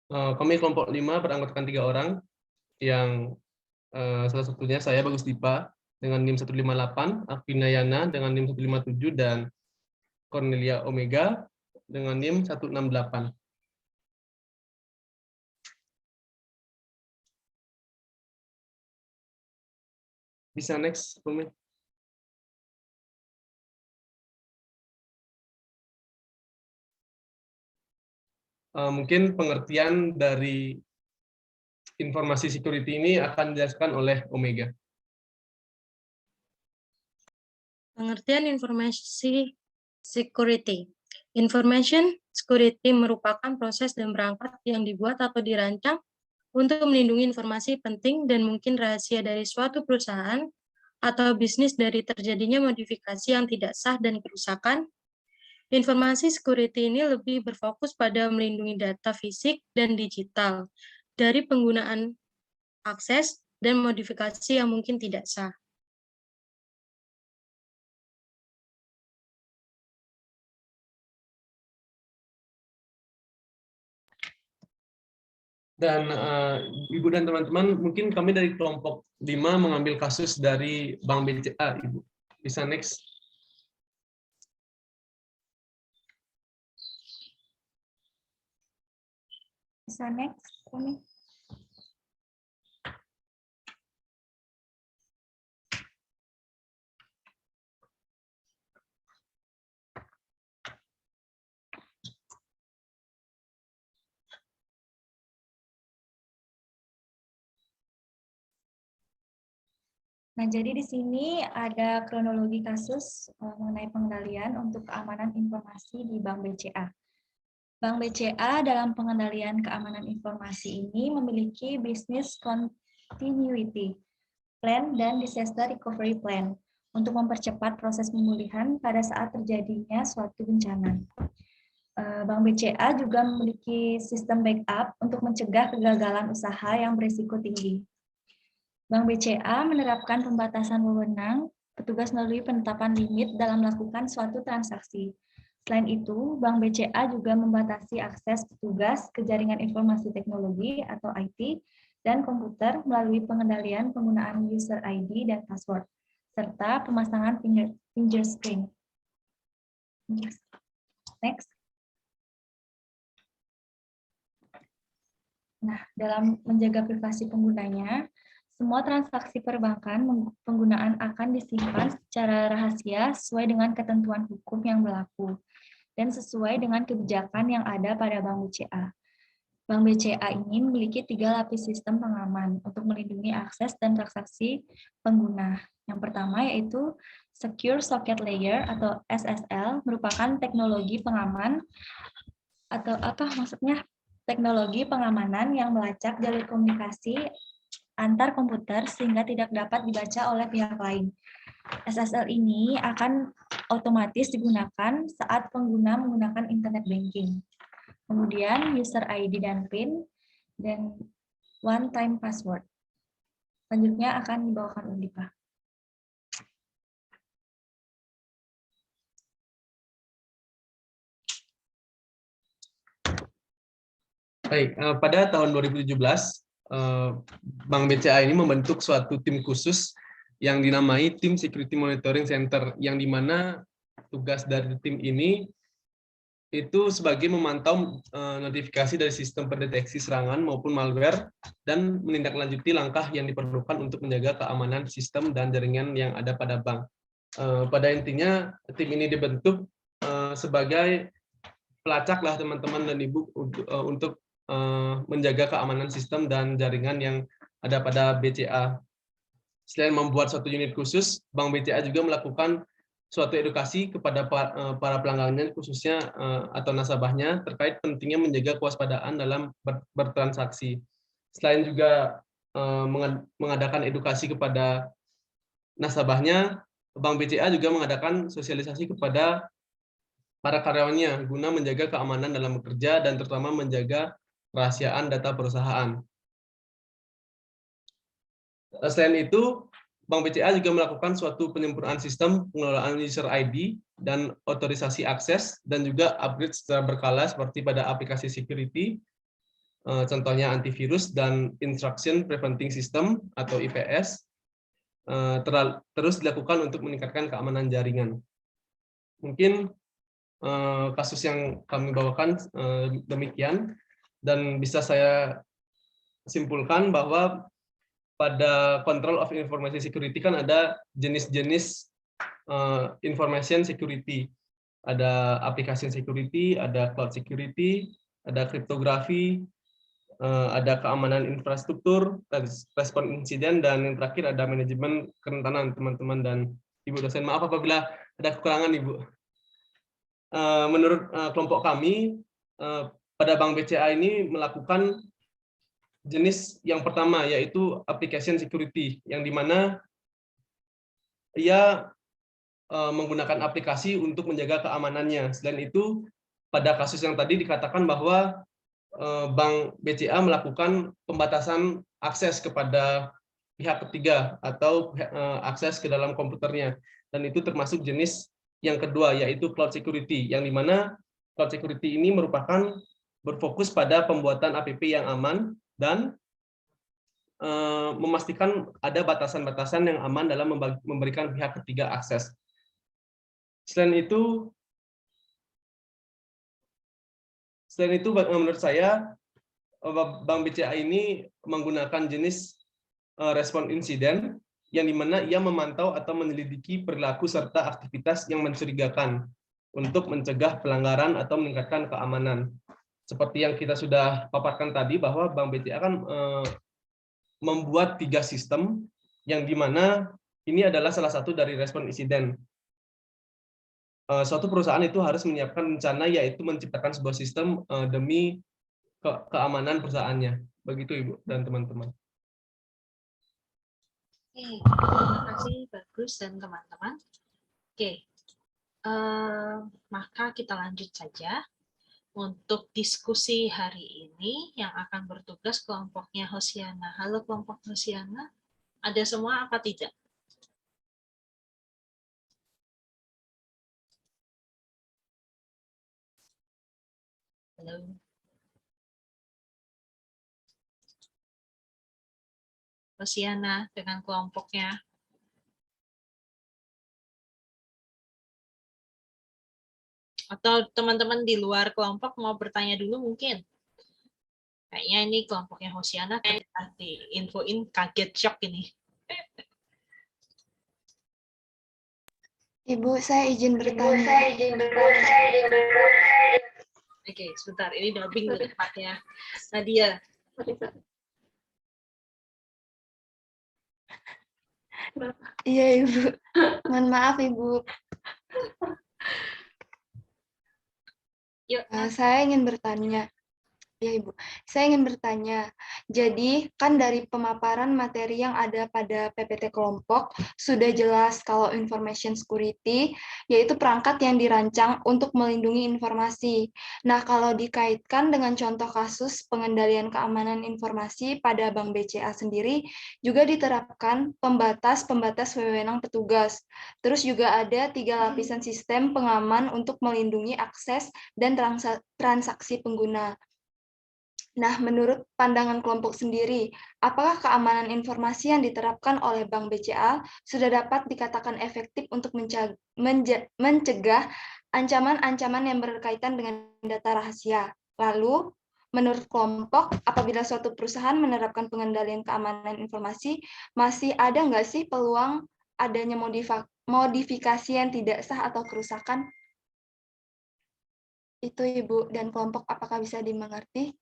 Kami kelompok 5 beranggotakan 3 orang yang salah satunya saya Bagus Dipa dengan NIM 158, Afinayana dengan NIM 157 dan Cornelia Omega dengan NIM 168. Bisa next, Bumi. Mungkin pengertian dari informasi security ini akan dijelaskan oleh Omega. Pengertian informasi security. Information security merupakan proses dan perangkat yang dibuat atau dirancang untuk melindungi informasi penting dan mungkin rahasia dari suatu perusahaan atau bisnis dari terjadinya modifikasi yang tidak sah dan kerusakan. Informasi security ini lebih berfokus pada melindungi data fisik dan digital dari penggunaan akses dan modifikasi yang mungkin tidak sah. Dan Ibu dan teman-teman, mungkin kami dari kelompok 5 mengambil kasus dari Bank BCA, Ibu. Bisa next. Bisa next, Umi. Nah, jadi di sini ada kronologi kasus mengenai pengendalian untuk keamanan informasi di Bank BCA. Bank BCA dalam pengendalian keamanan informasi ini memiliki Business Continuity Plan dan Disaster Recovery Plan untuk mempercepat proses pemulihan pada saat terjadinya suatu bencana. Bank BCA juga memiliki sistem backup untuk mencegah kegagalan usaha yang berisiko tinggi. Bank BCA menerapkan pembatasan wewenang petugas melalui penetapan limit dalam melakukan suatu transaksi. Selain itu, Bank BCA juga membatasi akses petugas ke jaringan informasi teknologi atau IT dan komputer melalui pengendalian penggunaan user ID dan password, serta pemasangan finger screen. Next. Nah, dalam menjaga privasi penggunanya, semua transaksi perbankan penggunaan akan disimpan secara rahasia sesuai dengan ketentuan hukum yang berlaku dan sesuai dengan kebijakan yang ada pada Bank BCA. Bank BCA ini memiliki 3 lapis sistem pengaman untuk melindungi akses dan transaksi pengguna. Yang pertama yaitu Secure Socket Layer atau SSL, merupakan teknologi pengaman atau teknologi pengamanan yang melacak jalur komunikasi antar komputer sehingga tidak dapat dibaca oleh pihak lain. SSL ini akan otomatis digunakan saat pengguna menggunakan internet banking. Kemudian user ID dan PIN, dan one time password. Selanjutnya akan dibawakan Undipa. Baik, pada tahun 2017, Bank BCA ini membentuk suatu tim khusus yang dinamai Tim Security Monitoring Center, yang dimana tugas dari tim ini itu sebagai memantau notifikasi dari sistem pendeteksi serangan maupun malware dan menindaklanjuti langkah yang diperlukan untuk menjaga keamanan sistem dan jaringan yang ada pada bank. Pada intinya, tim ini dibentuk sebagai pelacak lah teman-teman dan Ibu untuk menjaga keamanan sistem dan jaringan yang ada pada BCA. Selain membuat suatu unit khusus, Bank BCA juga melakukan suatu edukasi kepada para pelanggannya, khususnya atau nasabahnya, terkait pentingnya menjaga kewaspadaan dalam bertransaksi. Selain juga mengadakan edukasi kepada nasabahnya, Bank BCA juga mengadakan sosialisasi kepada para karyawannya guna menjaga keamanan dalam bekerja dan terutama menjaga kerahasiaan data perusahaan. Selain itu, Bank BCA juga melakukan suatu penyempurnaan sistem pengelolaan user ID dan otorisasi akses, dan juga upgrade secara berkala seperti pada aplikasi security, contohnya antivirus dan Instruction Preventing System atau IPS, terus dilakukan untuk meningkatkan keamanan jaringan. Mungkin kasus yang kami bawakan demikian, dan bisa saya simpulkan bahwa pada control of information security kan ada jenis-jenis information security. Ada application security, ada cloud security, ada kriptografi, ada keamanan infrastruktur, respon insiden, dan yang terakhir ada manajemen kerentanan teman-teman dan Ibu dosen. Maaf apabila ada kekurangan, Ibu. Menurut kelompok kami, pada Bank BCA ini melakukan jenis yang pertama, yaitu application security, yang dimana ia menggunakan aplikasi untuk menjaga keamanannya. Selain itu, pada kasus yang tadi dikatakan bahwa Bank BCA melakukan pembatasan akses kepada pihak ketiga atau akses ke dalam komputernya. Dan itu termasuk jenis yang kedua, yaitu cloud security, yang dimana cloud security ini merupakan berfokus pada pembuatan APP yang aman dan memastikan ada batasan-batasan yang aman dalam memberikan pihak ketiga akses. Selain itu menurut saya Bank BCA ini menggunakan jenis respon insiden, yang dimana ia memantau atau menyelidiki perilaku serta aktivitas yang mencurigakan untuk mencegah pelanggaran atau meningkatkan keamanan. Seperti yang kita sudah paparkan tadi, bahwa Bank BCA kan membuat 3 sistem, yang dimana ini adalah salah satu dari respon insiden. Suatu perusahaan itu harus menyiapkan rencana, yaitu menciptakan sebuah sistem demi keamanan perusahaannya. Begitu Ibu dan teman-teman. Oke, terima kasih Bagus dan teman-teman. Oke, maka kita lanjut saja untuk diskusi hari ini yang akan bertugas kelompoknya Hosiana. Halo kelompok Hosiana, ada semua apa tidak? Halo. Hosiana dengan kelompoknya. Atau teman-teman di luar kelompok mau bertanya dulu mungkin? Kayaknya ini kelompoknya Hosiana ketika diinfoin kaget shock ini. Ibu, saya izin bertanya. Oke, sebentar. Ini dubbing di tempatnya Nadia. Iya, Ibu. Mohon maaf, Ibu. Saya ingin bertanya. Ya, Ibu. Saya ingin bertanya. Jadi, kan dari pemaparan materi yang ada pada PPT kelompok, sudah jelas kalau information security, yaitu perangkat yang dirancang untuk melindungi informasi. Nah, kalau dikaitkan dengan contoh kasus pengendalian keamanan informasi pada Bank BCA sendiri, juga diterapkan pembatas-pembatas wewenang petugas. Terus juga ada 3 lapisan sistem pengaman untuk melindungi akses dan transaksi pengguna. Nah, menurut pandangan kelompok sendiri, apakah keamanan informasi yang diterapkan oleh Bank BCA sudah dapat dikatakan efektif untuk mencegah ancaman-ancaman yang berkaitan dengan data rahasia? Lalu, menurut kelompok, apabila suatu perusahaan menerapkan pengendalian keamanan informasi, masih ada nggak sih peluang adanya modifikasi yang tidak sah atau kerusakan? Itu Ibu dan kelompok, apakah bisa dimengerti?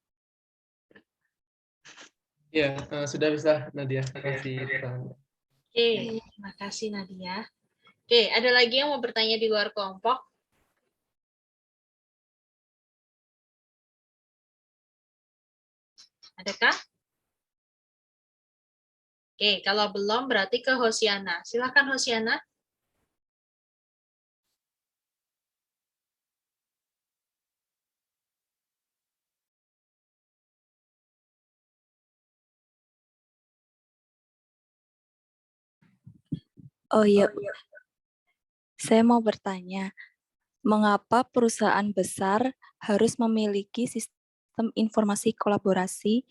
Ya, sudah bisa Nadia. Terima kasih. Oke, terima kasih Nadia. Oke, ada lagi yang mau bertanya di luar kelompok? Adakah? Oke, kalau belum berarti ke Hosiana. Silakan Hosiana. Oh iya, Bu. Saya mau bertanya, mengapa perusahaan besar harus memiliki sistem informasi kolaborasi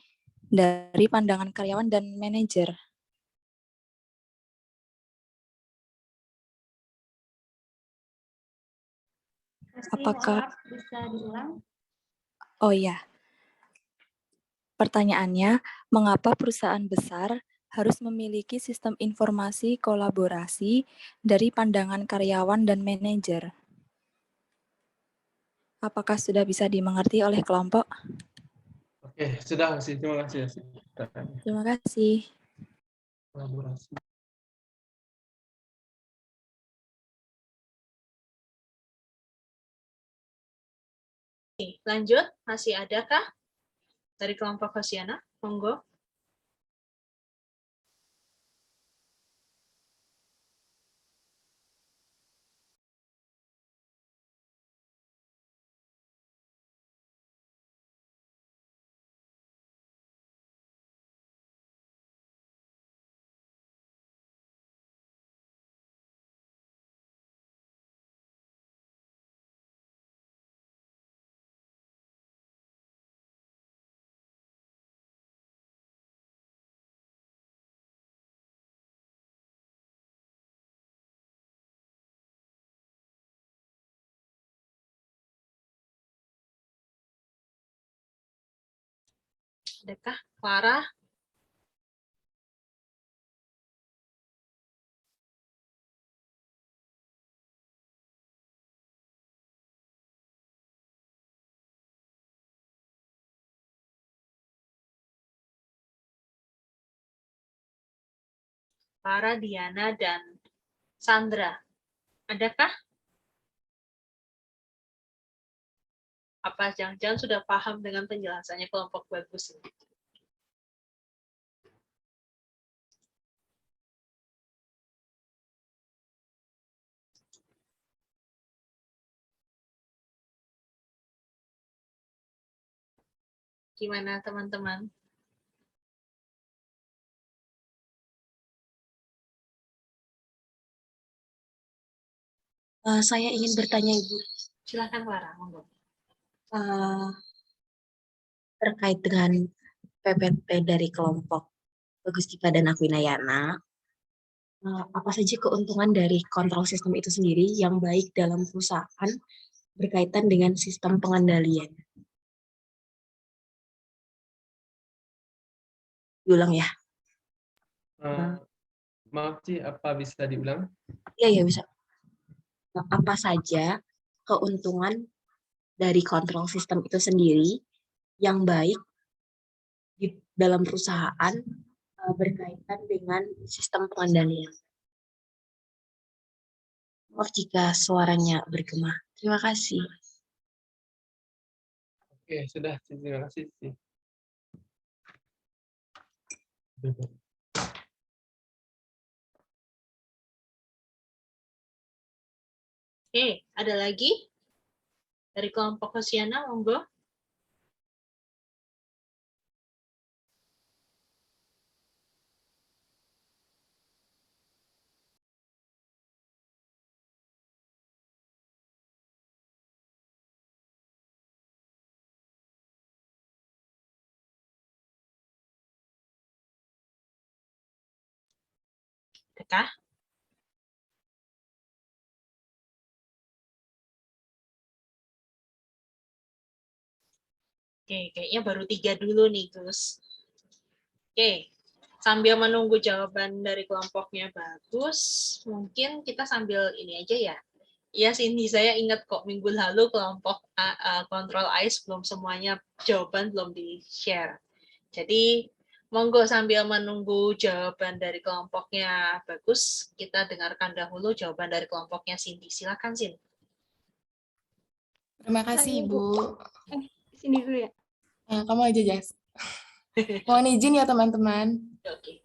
dari pandangan karyawan dan manajer? Apakah Bisa diulang? Oh iya, pertanyaannya, mengapa perusahaan besar harus memiliki sistem informasi kolaborasi dari pandangan karyawan dan manajer? Apakah sudah bisa dimengerti oleh kelompok? Oke, sudah sih. Terima kasih. Terima kasih. Kolaborasi. Oke, lanjut, masih adakah dari kelompok Hosiana? Monggo. Adakah Clara? Clara, Diana, dan Sandra. Adakah? Apa jangan-jangan sudah paham dengan penjelasannya kelompok bagus ini? Gimana teman-teman? Saya ingin bertanya, Ibu. Silakan Clara, monggo. Terkait dengan PPT dari kelompok Bagus Dipa dan Akwinayana, apa saja keuntungan dari kontrol sistem itu sendiri yang baik dalam perusahaan berkaitan dengan sistem pengendalian? Diulang ya. Maaf, Ci, apa bisa diulang? Iya, bisa. Apa saja keuntungan dari kontrol sistem itu sendiri yang baik di dalam perusahaan berkaitan dengan sistem pengendalian? Maaf jika suaranya bergema. Terima kasih. Oke, sudah. Terima kasih, Ci. Oke, ada lagi? Dari kelompok Hosiana, monggo. Adakah? Oke, kayaknya baru 3 dulu nih, Gus. Oke, sambil menunggu jawaban dari kelompoknya bagus, mungkin kita sambil ini aja ya. Iya, Cindy, saya ingat kok minggu lalu kelompok Control ICE belum semuanya jawaban belum di-share. Jadi, monggo sambil menunggu jawaban dari kelompoknya bagus, kita dengarkan dahulu jawaban dari kelompoknya Cindy. Silakan, Cindy. Terima kasih, Ibu. Sini dulu ya. Kamu aja, Jas. Mohon izin ya, teman-teman. Oke.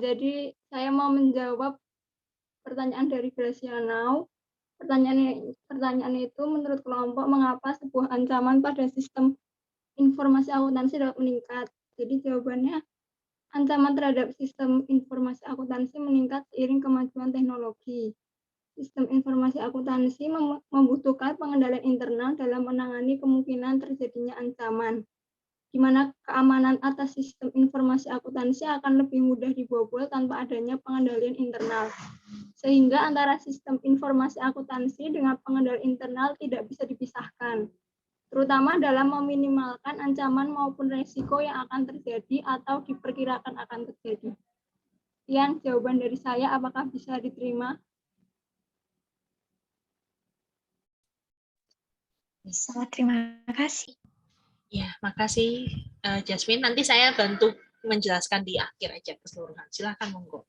Jadi saya mau menjawab pertanyaan dari Gracianau. Pertanyaan itu menurut kelompok mengapa sebuah ancaman pada sistem informasi akuntansi dapat meningkat. Jadi jawabannya Ancaman terhadap sistem informasi akuntansi meningkat seiring kemajuan teknologi. Sistem informasi akuntansi membutuhkan pengendalian internal dalam menangani kemungkinan terjadinya ancaman, di mana keamanan atas sistem informasi akuntansi akan lebih mudah dibobol tanpa adanya pengendalian internal. Sehingga antara sistem informasi akuntansi dengan pengendalian internal tidak bisa dipisahkan, terutama dalam meminimalkan ancaman maupun resiko yang akan terjadi atau diperkirakan akan terjadi. Sekian jawaban dari saya, apakah bisa diterima? Bisa, terima kasih. Ya, makasih Jasmine. Nanti saya bantu menjelaskan di akhir aja keseluruhan. Silakan monggo.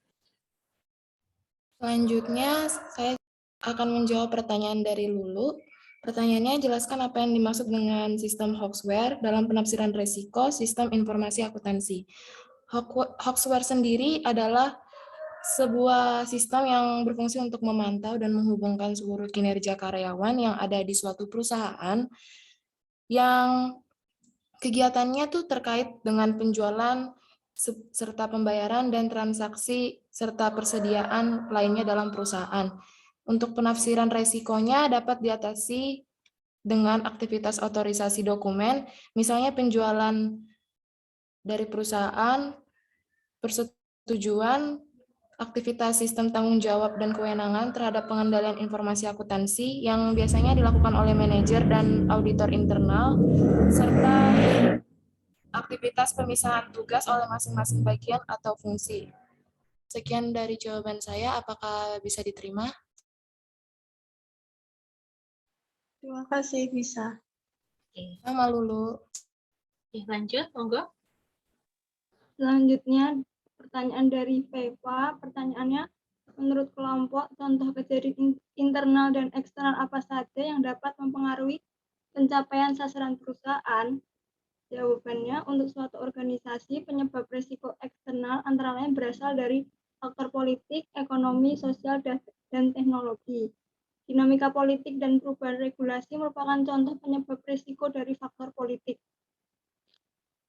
Selanjutnya, saya akan menjawab pertanyaan dari Lulu. Pertanyaannya, jelaskan apa yang dimaksud dengan sistem Hoaxware dalam penafsiran resiko sistem informasi akuntansi. Hoaxware sendiri adalah sebuah sistem yang berfungsi untuk memantau dan menghubungkan seluruh kinerja karyawan yang ada di suatu perusahaan yang kegiatannya tuh terkait dengan penjualan serta pembayaran dan transaksi serta persediaan lainnya dalam perusahaan. Untuk penafsiran resikonya dapat diatasi dengan aktivitas otorisasi dokumen, misalnya penjualan dari perusahaan, persetujuan, aktivitas sistem tanggung jawab dan kewenangan terhadap pengendalian informasi akuntansi yang biasanya dilakukan oleh manajer dan auditor internal, serta aktivitas pemisahan tugas oleh masing-masing bagian atau fungsi. Sekian dari jawaban saya, apakah bisa diterima? Terima kasih, bisa. Sama Lulu. Lanjut, monggo. Selanjutnya, pertanyaan dari Veva. Pertanyaannya, menurut kelompok, contoh kejadian internal dan eksternal apa saja yang dapat mempengaruhi pencapaian sasaran perusahaan? Jawabannya, untuk suatu organisasi, penyebab risiko eksternal antara lain berasal dari faktor politik, ekonomi, sosial, dan teknologi. Dinamika politik dan perubahan regulasi merupakan contoh penyebab risiko dari faktor politik.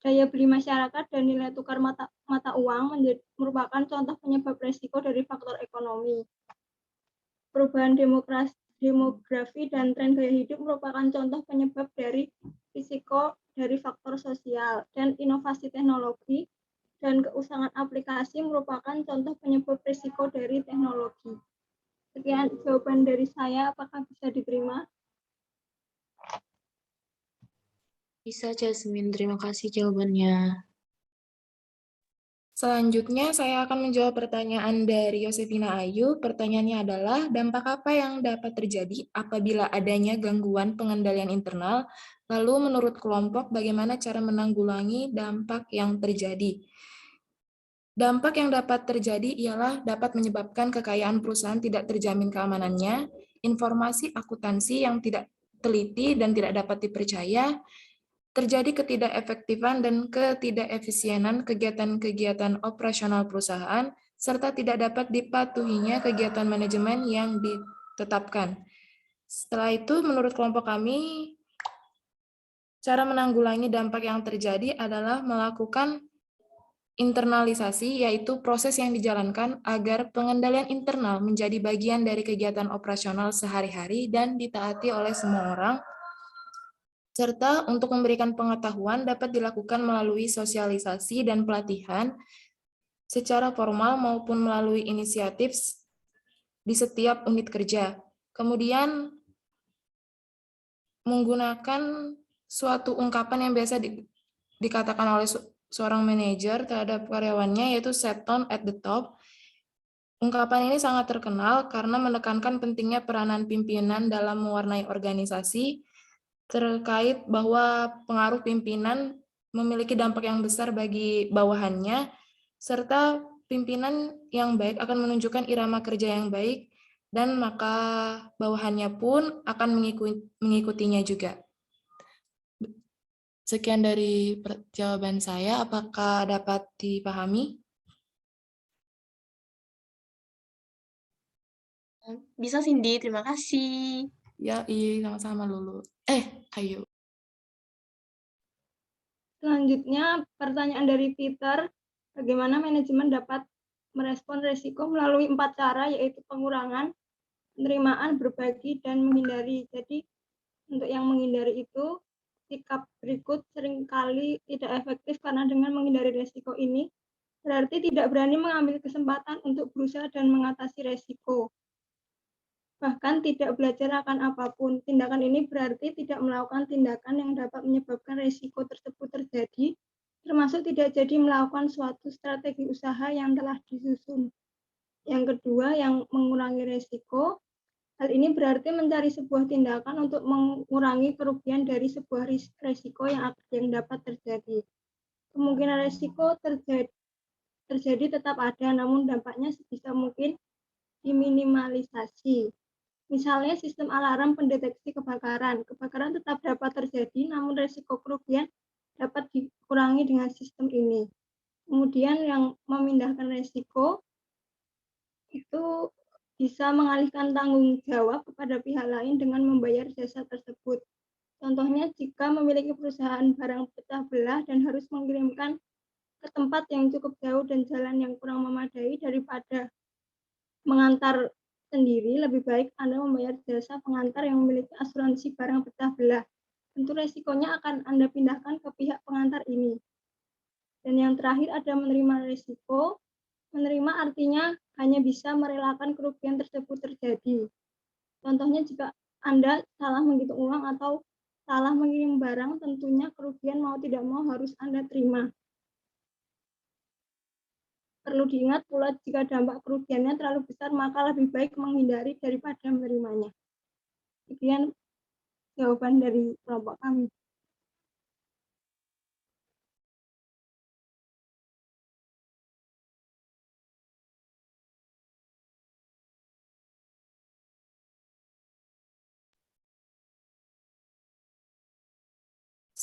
Daya beli masyarakat dan nilai tukar mata uang merupakan contoh penyebab risiko dari faktor ekonomi. Perubahan demografi dan tren gaya hidup merupakan contoh penyebab dari risiko dari faktor sosial, dan inovasi teknologi dan keusangan aplikasi merupakan contoh penyebab risiko dari teknologi. Sekian jawaban dari saya, apakah bisa diterima? Bisa, Jasmine. Terima kasih jawabannya. Selanjutnya, saya akan menjawab pertanyaan dari Yosefina Ayu. Pertanyaannya adalah, dampak apa yang dapat terjadi apabila adanya gangguan pengendalian internal? Lalu, menurut kelompok, bagaimana cara menanggulangi dampak yang terjadi? Dampak yang dapat terjadi ialah dapat menyebabkan kekayaan perusahaan tidak terjamin keamanannya, informasi akuntansi yang tidak teliti dan tidak dapat dipercaya, terjadi ketidakefektifan dan ketidakefisienan kegiatan-kegiatan operasional perusahaan, serta tidak dapat dipatuhinya kegiatan manajemen yang ditetapkan. Setelah itu, menurut kelompok kami, cara menanggulangi dampak yang terjadi adalah melakukan internalisasi, yaitu proses yang dijalankan agar pengendalian internal menjadi bagian dari kegiatan operasional sehari-hari dan ditaati oleh semua orang, serta untuk memberikan pengetahuan dapat dilakukan melalui sosialisasi dan pelatihan secara formal maupun melalui inisiatif di setiap unit kerja. Kemudian menggunakan suatu ungkapan yang biasa dikatakan oleh seorang manajer terhadap karyawannya, yaitu set tone at the top. Ungkapan ini sangat terkenal karena menekankan pentingnya peranan pimpinan dalam mewarnai organisasi, terkait bahwa pengaruh pimpinan memiliki dampak yang besar bagi bawahannya, serta pimpinan yang baik akan menunjukkan irama kerja yang baik, dan maka bawahannya pun akan mengikutinya juga. Sekian dari jawaban saya, apakah dapat dipahami? Bisa, Cindy, terima kasih. Ya, sama-sama Lulu. Ayo. Selanjutnya, pertanyaan dari Peter. Bagaimana manajemen dapat merespon risiko melalui 4 cara, yaitu pengurangan, penerimaan, berbagi, dan menghindari. Jadi untuk yang menghindari itu, sikap berikut seringkali tidak efektif karena dengan menghindari risiko ini, berarti tidak berani mengambil kesempatan untuk berusaha dan mengatasi risiko. Bahkan tidak belajar akan apapun. Tindakan ini berarti tidak melakukan tindakan yang dapat menyebabkan risiko tersebut terjadi, termasuk tidak jadi melakukan suatu strategi usaha yang telah disusun. Yang kedua, yang mengurangi risiko. Hal ini berarti mencari sebuah tindakan untuk mengurangi kerugian dari sebuah risiko yang dapat terjadi. Kemungkinan risiko terjadi tetap ada, namun dampaknya sebisa mungkin diminimalisasi. Misalnya sistem alarm pendeteksi kebakaran. Kebakaran tetap dapat terjadi, namun risiko kerugian dapat dikurangi dengan sistem ini. Kemudian yang memindahkan risiko itu bisa mengalihkan tanggung jawab kepada pihak lain dengan membayar jasa tersebut. Contohnya jika memiliki perusahaan barang pecah belah dan harus mengirimkan ke tempat yang cukup jauh dan jalan yang kurang memadai daripada mengantar sendiri, lebih baik Anda membayar jasa pengantar yang memiliki asuransi barang pecah belah. Tentu resikonya akan Anda pindahkan ke pihak pengantar ini. Dan yang terakhir ada menerima risiko. Menerima artinya hanya bisa merelakan kerugian tersebut terjadi. Contohnya jika Anda salah menghitung uang atau salah mengirim barang, tentunya kerugian mau tidak mau harus Anda terima. Perlu diingat pula jika dampak kerugiannya terlalu besar, maka lebih baik menghindari daripada menerimanya. Sekian jawaban dari kelompok kami.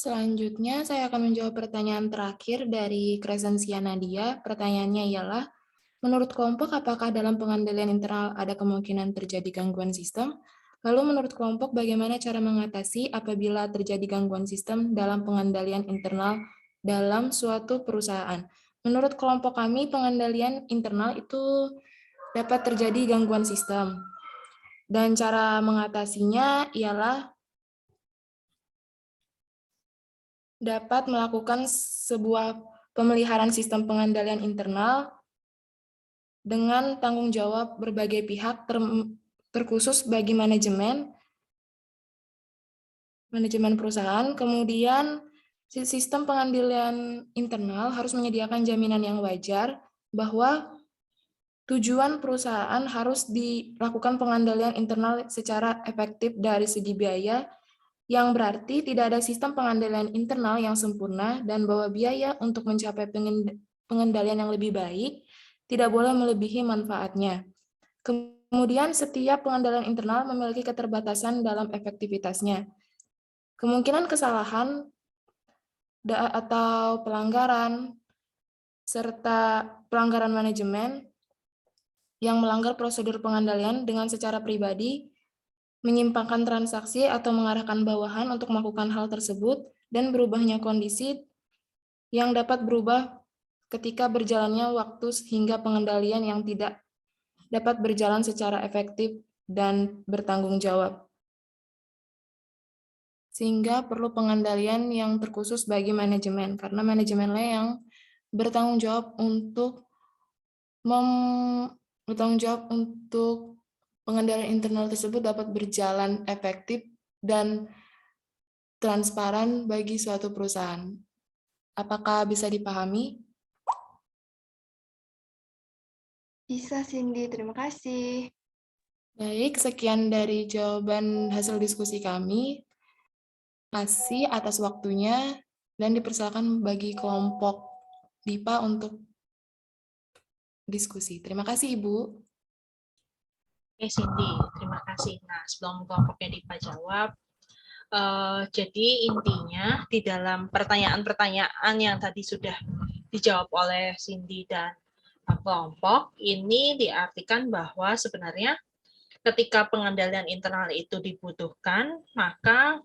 Selanjutnya, saya akan menjawab pertanyaan terakhir dari Crescencia Nadia. Pertanyaannya ialah, menurut kelompok, apakah dalam pengendalian internal ada kemungkinan terjadi gangguan sistem? Lalu menurut kelompok, bagaimana cara mengatasi apabila terjadi gangguan sistem dalam pengendalian internal dalam suatu perusahaan? Menurut kelompok kami, pengendalian internal itu dapat terjadi gangguan sistem. Dan cara mengatasinya ialah dapat melakukan sebuah pemeliharaan sistem pengendalian internal dengan tanggung jawab berbagai pihak, terkhusus bagi manajemen perusahaan. Kemudian sistem pengendalian internal harus menyediakan jaminan yang wajar bahwa tujuan perusahaan harus dilakukan pengendalian internal secara efektif dari segi biaya, yang berarti tidak ada sistem pengendalian internal yang sempurna dan bahwa biaya untuk mencapai pengendalian yang lebih baik tidak boleh melebihi manfaatnya. Kemudian setiap pengendalian internal memiliki keterbatasan dalam efektivitasnya. Kemungkinan kesalahan atau pelanggaran serta pelanggaran manajemen yang melanggar prosedur pengendalian dengan secara pribadi, menyimpangkan transaksi atau mengarahkan bawahan untuk melakukan hal tersebut, dan berubahnya kondisi yang dapat berubah ketika berjalannya waktu sehingga pengendalian yang tidak dapat berjalan secara efektif dan bertanggung jawab. Sehingga perlu pengendalian yang terkhusus bagi manajemen, karena manajemenlah yang bertanggung jawab untuk pengendalian internal tersebut dapat berjalan efektif dan transparan bagi suatu perusahaan. Apakah bisa dipahami? Bisa, Cindy. Terima kasih. Baik, sekian dari jawaban hasil diskusi kami. Terima kasih atas waktunya dan dipersilakan bagi kelompok DIPA untuk diskusi. Terima kasih, Ibu. Oke, Cindy, terima kasih. Nah, sebelum kelompoknya DIPA jawab, jadi intinya di dalam pertanyaan-pertanyaan yang tadi sudah dijawab oleh Cindy dan kelompok, ini diartikan bahwa sebenarnya ketika pengendalian internal itu dibutuhkan, maka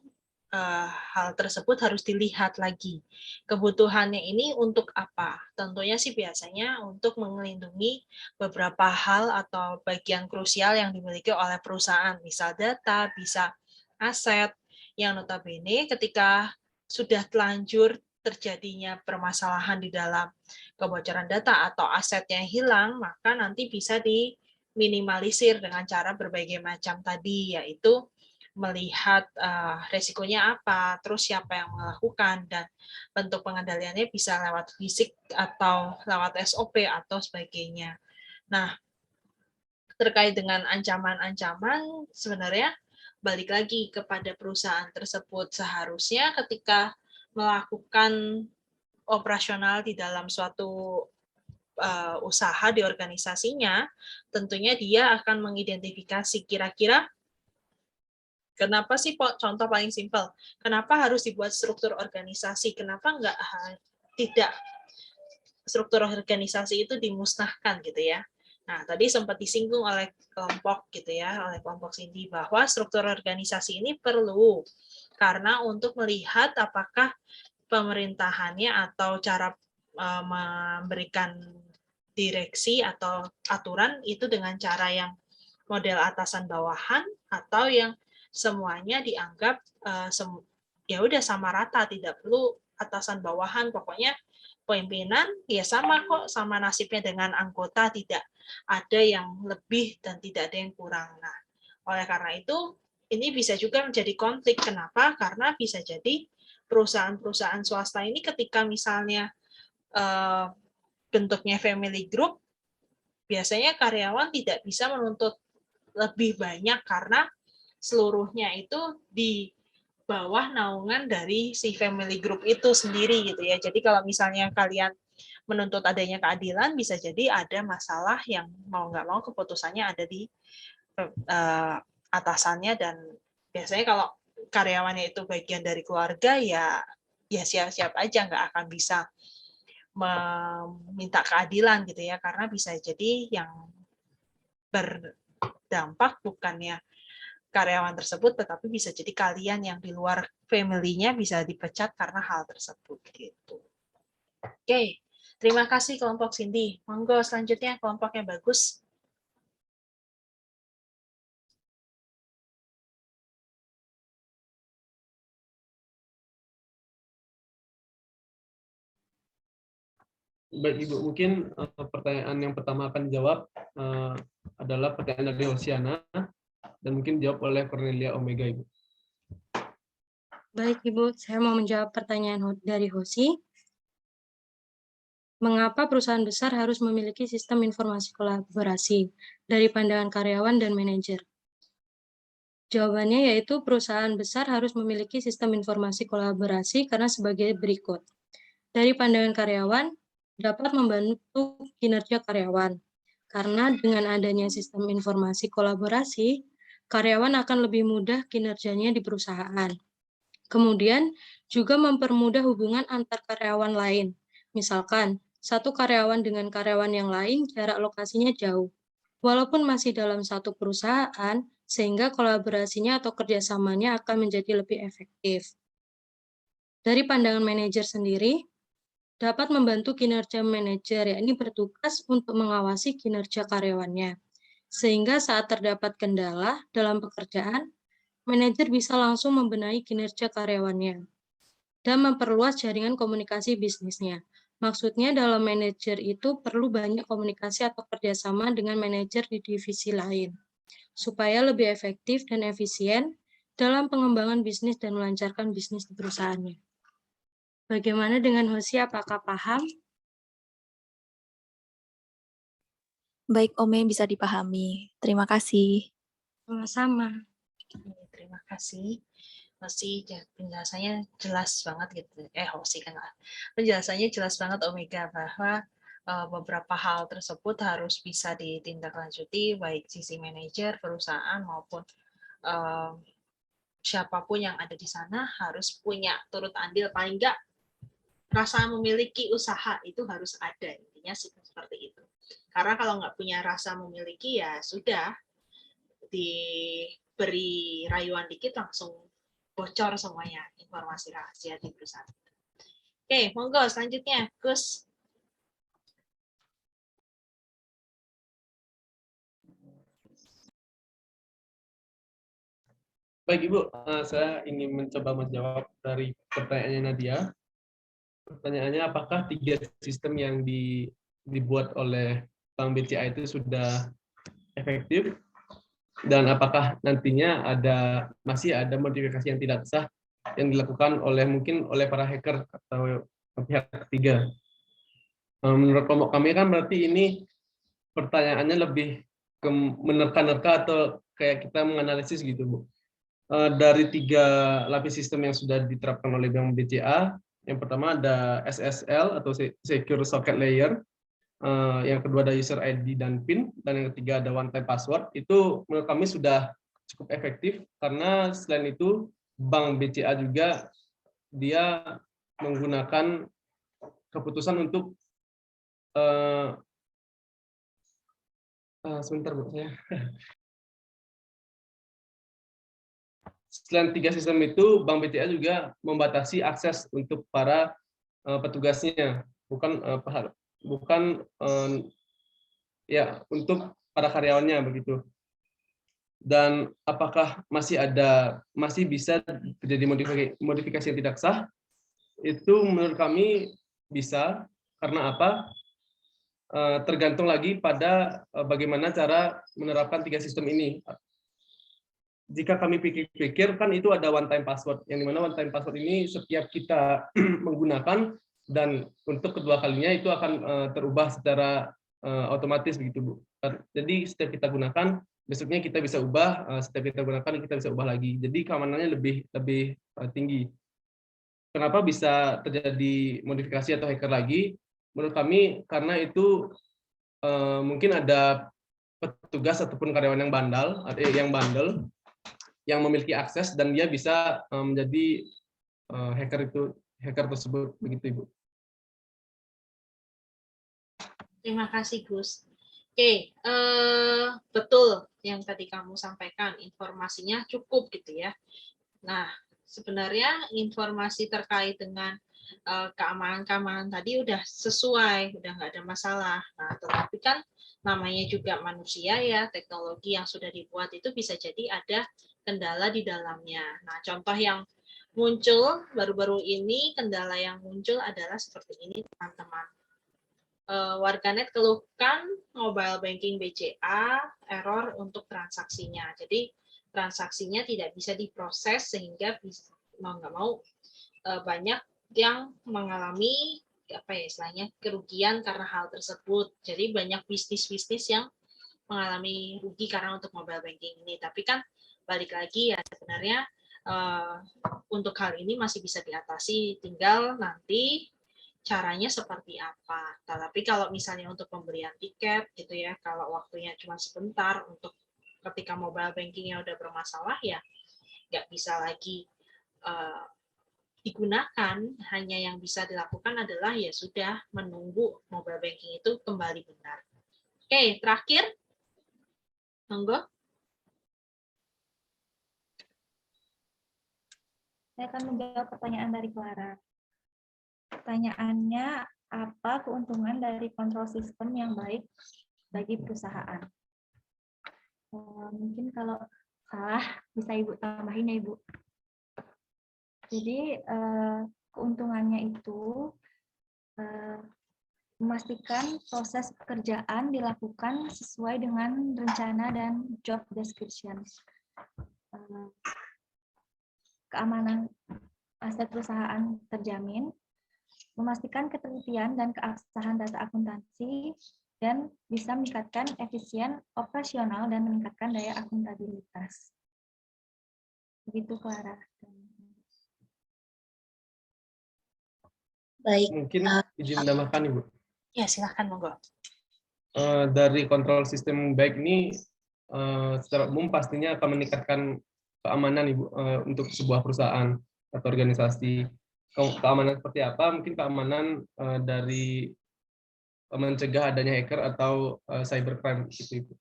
hal tersebut harus dilihat lagi. Kebutuhannya ini untuk apa? Tentunya sih biasanya untuk melindungi beberapa hal atau bagian krusial yang dimiliki oleh perusahaan, misal data, bisa aset, yang notabene ketika sudah telanjur terjadinya permasalahan di dalam kebocoran data atau asetnya hilang, maka nanti bisa diminimalisir dengan cara berbagai macam tadi, yaitu melihat resikonya apa, terus siapa yang melakukan, dan bentuk pengendaliannya bisa lewat fisik atau lewat SOP atau sebagainya. Nah, terkait dengan ancaman-ancaman, sebenarnya balik lagi kepada perusahaan tersebut. Seharusnya ketika melakukan operasional di dalam suatu usaha di organisasinya, tentunya dia akan mengidentifikasi kira-kira kenapa sih, contoh paling simpel, kenapa harus dibuat struktur organisasi, kenapa tidak struktur organisasi itu dimusnahkan gitu ya. Nah, tadi sempat disinggung oleh kelompok gitu ya, oleh kelompok Cindy, bahwa struktur organisasi ini perlu karena untuk melihat apakah pemerintahannya atau cara memberikan direksi atau aturan itu dengan cara yang model atasan bawahan atau yang semuanya dianggap ya udah sama rata, tidak perlu atasan bawahan, pokoknya pimpinan ya sama kok, sama nasibnya dengan anggota, tidak ada yang lebih dan tidak ada yang kurang. Nah, oleh karena itu ini bisa juga menjadi konflik. Kenapa? Karena bisa jadi perusahaan-perusahaan swasta ini ketika misalnya bentuknya family group, biasanya karyawan tidak bisa menuntut lebih banyak karena seluruhnya itu di bawah naungan dari si family group itu sendiri gitu ya. Jadi kalau misalnya kalian menuntut adanya keadilan, bisa jadi ada masalah yang mau nggak mau keputusannya ada di atasannya, dan biasanya kalau karyawannya itu bagian dari keluarga ya siap-siap aja nggak akan bisa meminta keadilan gitu ya, karena bisa jadi yang berdampak bukannya karyawan tersebut, tetapi bisa jadi kalian yang di luar family-nya bisa dipecat karena hal tersebut gitu. Oke, terima kasih kelompok Cindy. Monggo selanjutnya kelompok yang bagus. Baik Ibu, mungkin pertanyaan yang pertama akan dijawab adalah pertanyaan dari Hosiana, dan mungkin dijawab oleh Cornelia Omega, Ibu. Baik Ibu, saya mau menjawab pertanyaan dari Hosi. Mengapa perusahaan besar harus memiliki sistem informasi kolaborasi dari pandangan karyawan dan manajer? Jawabannya yaitu perusahaan besar harus memiliki sistem informasi kolaborasi karena sebagai berikut. Dari pandangan karyawan, dapat membantu kinerja karyawan. Karena dengan adanya sistem informasi kolaborasi, karyawan akan lebih mudah kinerjanya di perusahaan. Kemudian juga mempermudah hubungan antar karyawan lain. Misalkan, satu karyawan dengan karyawan yang lain jarak lokasinya jauh. Walaupun masih dalam satu perusahaan, sehingga kolaborasinya atau kerjasamanya akan menjadi lebih efektif. Dari pandangan manajer sendiri, dapat membantu kinerja manajer, yakni bertugas untuk mengawasi kinerja karyawannya. Sehingga saat terdapat kendala dalam pekerjaan, manajer bisa langsung membenahi kinerja karyawannya dan memperluas jaringan komunikasi bisnisnya. Maksudnya dalam manajer itu perlu banyak komunikasi atau kerjasama dengan manajer di divisi lain, supaya lebih efektif dan efisien dalam pengembangan bisnis dan melancarkan bisnis di perusahaannya. Bagaimana dengan Hosi, apakah paham? Baik, Ome, bisa dipahami. Terima kasih. Sama-sama. Terima kasih. Hosi, penjelasannya jelas banget gitu. Hosi kan lah. Penjelasannya jelas banget Omega, bahwa beberapa hal tersebut harus bisa ditindaklanjuti baik sisi manajer perusahaan maupun siapapun yang ada di sana harus punya turut andil, paling enggak rasa memiliki usaha itu harus ada, intinya seperti itu. Karena kalau nggak punya rasa memiliki ya sudah, diberi rayuan dikit langsung bocor semuanya informasi rahasia di perusahaan. Oke, monggo selanjutnya, Gus. Baik Ibu, saya ingin mencoba menjawab dari pertanyaannya Nadia. Pertanyaannya, apakah 3 sistem yang dibuat oleh Bank BCA itu sudah efektif? Dan apakah nantinya masih ada modifikasi yang tidak sah yang dilakukan mungkin oleh para hacker atau pihak ketiga? Menurut kelompok kami kan berarti ini pertanyaannya lebih ke menerka-nerka atau kayak kita menganalisis gitu, Bu. Dari 3 lapis sistem yang sudah diterapkan oleh Bank BCA, yang pertama ada SSL atau Secure Socket Layer, yang kedua ada user ID dan PIN, dan yang ketiga ada one time password. Itu menurut kami sudah cukup efektif, karena selain itu Bank BCA juga dia menggunakan keputusan untuk sebentar Bu, saya. Selain 3 sistem itu, Bank BCA juga membatasi akses untuk para petugasnya, bukan ya untuk para karyawannya begitu. Dan apakah masih bisa terjadi modifikasi yang tidak sah? Itu menurut kami bisa, karena apa? Tergantung lagi pada bagaimana cara menerapkan 3 sistem ini. Jika kami pikir-pikir, kan itu ada one time password, yang dimana one time password ini setiap kita menggunakan dan untuk kedua kalinya itu akan terubah secara otomatis begitu, Bu. Jadi setiap kita gunakan, besoknya kita bisa ubah, setiap kita gunakan kita bisa ubah lagi. Jadi keamanannya lebih tinggi. Kenapa bisa terjadi modifikasi atau hacker lagi? Menurut kami karena itu mungkin ada petugas ataupun karyawan yang bandel yang memiliki akses dan dia bisa menjadi hacker tersebut, begitu Ibu. Terima kasih Gus. Oke, betul yang tadi kamu sampaikan, informasinya cukup gitu ya. Nah, sebenarnya informasi terkait dengan keamanan tadi udah sesuai, udah nggak ada masalah. Nah, tetapi kan namanya juga manusia ya, teknologi yang sudah dibuat itu bisa jadi ada kendala di dalamnya. Nah, contoh yang muncul baru-baru ini, kendala yang muncul adalah seperti ini, teman-teman. Warganet keluhkan mobile banking BCA error untuk transaksinya. Jadi transaksinya tidak bisa diproses sehingga mau nggak mau banyak yang mengalami istilahnya kerugian karena hal tersebut. Jadi banyak bisnis-bisnis yang mengalami rugi karena untuk mobile banking ini. Tapi kan balik lagi ya sebenarnya untuk hal ini masih bisa diatasi, tinggal nanti caranya seperti apa. Tapi kalau misalnya untuk pembelian tiket gitu ya, kalau waktunya cuma sebentar, untuk ketika mobile bankingnya udah bermasalah ya nggak bisa lagi digunakan. Hanya yang bisa dilakukan adalah ya sudah menunggu mobile banking itu kembali benar. Oke, terakhir, monggo. Saya akan menjawab pertanyaan dari Clara. Pertanyaannya, apa keuntungan dari kontrol sistem yang baik bagi perusahaan? Mungkin kalau salah bisa Ibu tambahin ya Ibu. Jadi keuntungannya itu memastikan proses pekerjaan dilakukan sesuai dengan rencana dan job description. Keamanan aset perusahaan terjamin, memastikan ketelitian dan keabsahan data akuntansi, dan bisa meningkatkan efisien operasional dan meningkatkan daya akuntabilitas. Begitu, Clara. Baik. Mungkin izin menambahkan, Ibu. Ya, silahkan, monggo. Dari kontrol sistem baik ini, secara umum pastinya akan meningkatkan keamanan, Ibu, untuk sebuah perusahaan atau organisasi. Keamanan seperti apa? Mungkin keamanan dari mencegah adanya hacker atau cybercrime gitu, Ibu.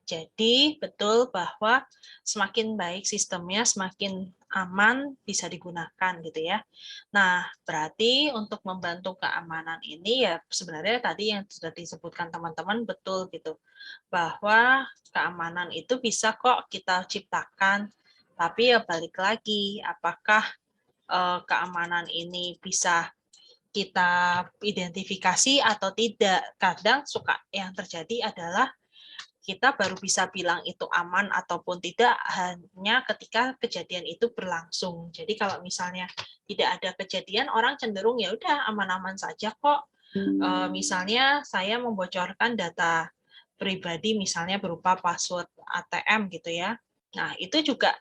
Jadi betul bahwa semakin baik sistemnya, semakin aman bisa digunakan gitu ya. Nah, berarti untuk membantu keamanan ini ya sebenarnya tadi yang sudah disebutkan teman-teman betul gitu. Bahwa keamanan itu bisa kok kita ciptakan, tapi ya balik lagi apakah keamanan ini bisa kita identifikasi atau tidak. Kadang suka yang terjadi adalah kita baru bisa bilang itu aman ataupun tidak hanya ketika kejadian itu berlangsung. Jadi kalau misalnya tidak ada kejadian, orang cenderung ya udah aman-aman saja kok. Misalnya saya membocorkan data pribadi misalnya berupa password ATM gitu ya. Nah, itu juga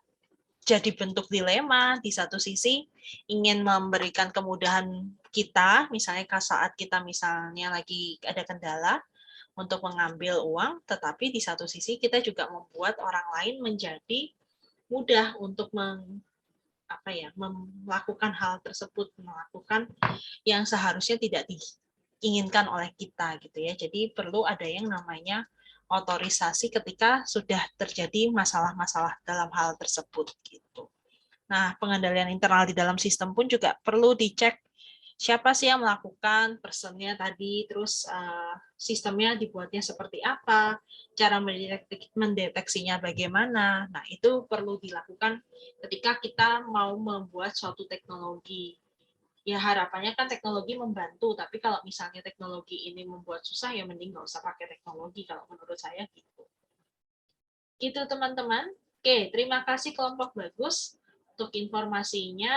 jadi bentuk dilema. Di satu sisi ingin memberikan kemudahan kita, misalnya saat kita misalnya lagi ada kendala, untuk mengambil uang, tetapi di satu sisi kita juga membuat orang lain menjadi mudah untuk melakukan hal tersebut, melakukan yang seharusnya tidak diinginkan oleh kita gitu ya. Jadi perlu ada yang namanya otorisasi ketika sudah terjadi masalah-masalah dalam hal tersebut gitu. Nah, pengendalian internal di dalam sistem pun juga perlu dicek siapa sih yang melakukan, personnya tadi, terus sistemnya dibuatnya seperti apa, cara mendeteksinya bagaimana. Nah, itu perlu dilakukan ketika kita mau membuat suatu teknologi. Ya, harapannya kan teknologi membantu, tapi kalau misalnya teknologi ini membuat susah, ya mending nggak usah pakai teknologi, kalau menurut saya gitu. Gitu, teman-teman. Oke, terima kasih kelompok bagus untuk informasinya.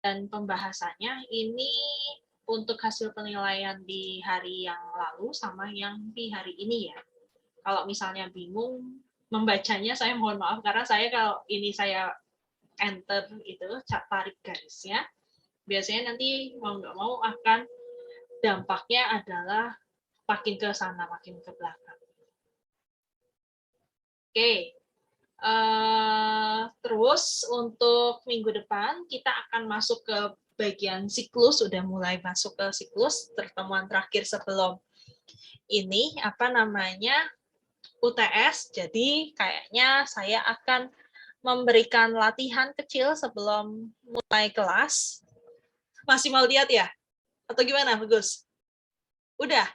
Dan pembahasannya ini untuk hasil penilaian di hari yang lalu sama yang di hari ini ya. Kalau misalnya bingung membacanya, saya mohon maaf karena saya kalau ini saya enter itu tarik garisnya, biasanya nanti mau nggak mau akan dampaknya adalah makin ke sana, makin ke belakang. Oke. Terus untuk minggu depan kita akan masuk ke bagian siklus, udah mulai masuk ke siklus, pertemuan terakhir sebelum ini UTS. Jadi kayaknya saya akan memberikan latihan kecil sebelum mulai kelas. Masih mau lihat ya? Atau gimana, Bagus? Udah?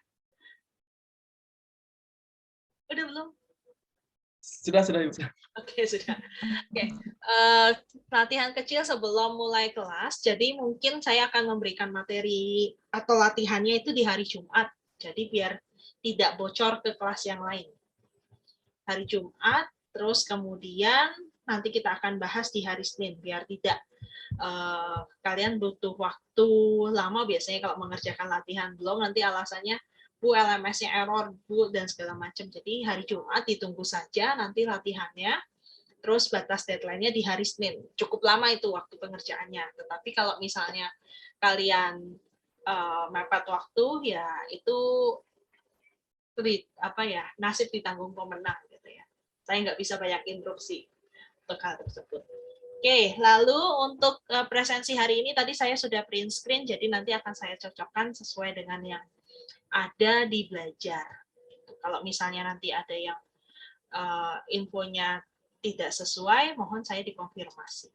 Udah belum? Sudah. Oke, sudah. Oke. Latihan kecil sebelum mulai kelas. Jadi mungkin saya akan memberikan materi atau latihannya itu di hari Jumat. Jadi biar tidak bocor ke kelas yang lain. Hari Jumat, terus kemudian nanti kita akan bahas di hari Senin. Biar tidak kalian butuh waktu lama biasanya kalau mengerjakan latihan. Belum nanti alasannya, Bu, LMS-nya error, Bu, dan segala macam. Jadi hari Jumat ditunggu saja nanti latihannya, terus batas deadline-nya di hari Senin. Cukup lama itu waktu pengerjaannya. Tetapi kalau misalnya kalian mepet waktu, ya itu nasib ditanggung pemenang gitu ya. Saya nggak bisa banyak interupsi untuk hal tersebut. Oke, lalu untuk presensi hari ini tadi saya sudah print screen, jadi nanti akan saya cocokkan sesuai dengan yang ada di belajar. Kalau misalnya nanti ada yang infonya tidak sesuai, mohon saya dikonfirmasi.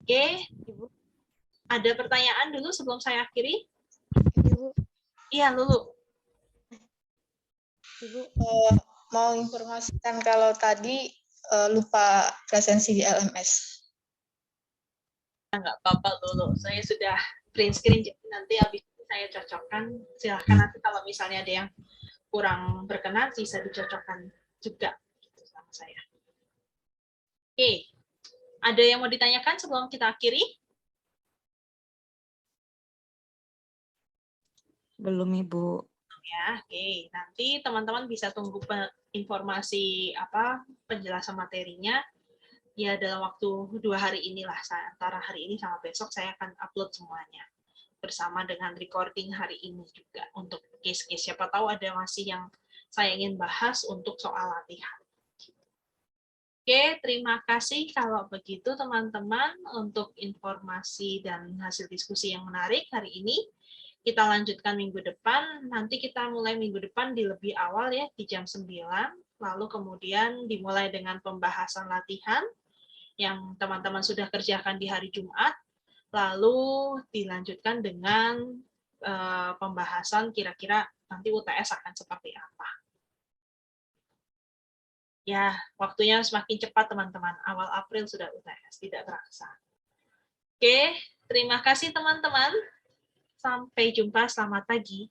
Oke, Ibu. Ada pertanyaan dulu sebelum saya akhiri? Ibu. Iya, Lulu. Ibu, mau informasikan kalau tadi lupa presensi di LMS. Nggak apa-apa, Lulu. Saya sudah print screen, jadi nanti habis saya cocokkan. Silahkan nanti kalau misalnya ada yang kurang berkenan, bisa dicocokkan juga sama saya. Oke, ada yang mau ditanyakan sebelum kita akhiri? Belum, Ibu. Ya, oke. Nanti teman-teman bisa tunggu informasi penjelasan materinya. Ya, dalam waktu 2 hari inilah, antara hari ini sama besok saya akan upload semuanya. Bersama dengan recording hari ini juga untuk case-case. Siapa tahu ada masih yang saya ingin bahas untuk soal latihan. Oke, terima kasih kalau begitu teman-teman untuk informasi dan hasil diskusi yang menarik hari ini. kita lanjutkan minggu depan. Nanti kita mulai minggu depan di lebih awal ya, di jam 9. Lalu kemudian dimulai dengan pembahasan latihan yang teman-teman sudah kerjakan di hari Jumat. Lalu dilanjutkan dengan pembahasan kira-kira nanti UTS akan seperti apa. Ya, waktunya semakin cepat teman-teman. Awal April sudah UTS, tidak terasa. Oke, terima kasih teman-teman. Sampai jumpa, selamat pagi.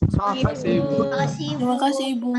Terima kasih, Ibu. Terima kasih, Ibu.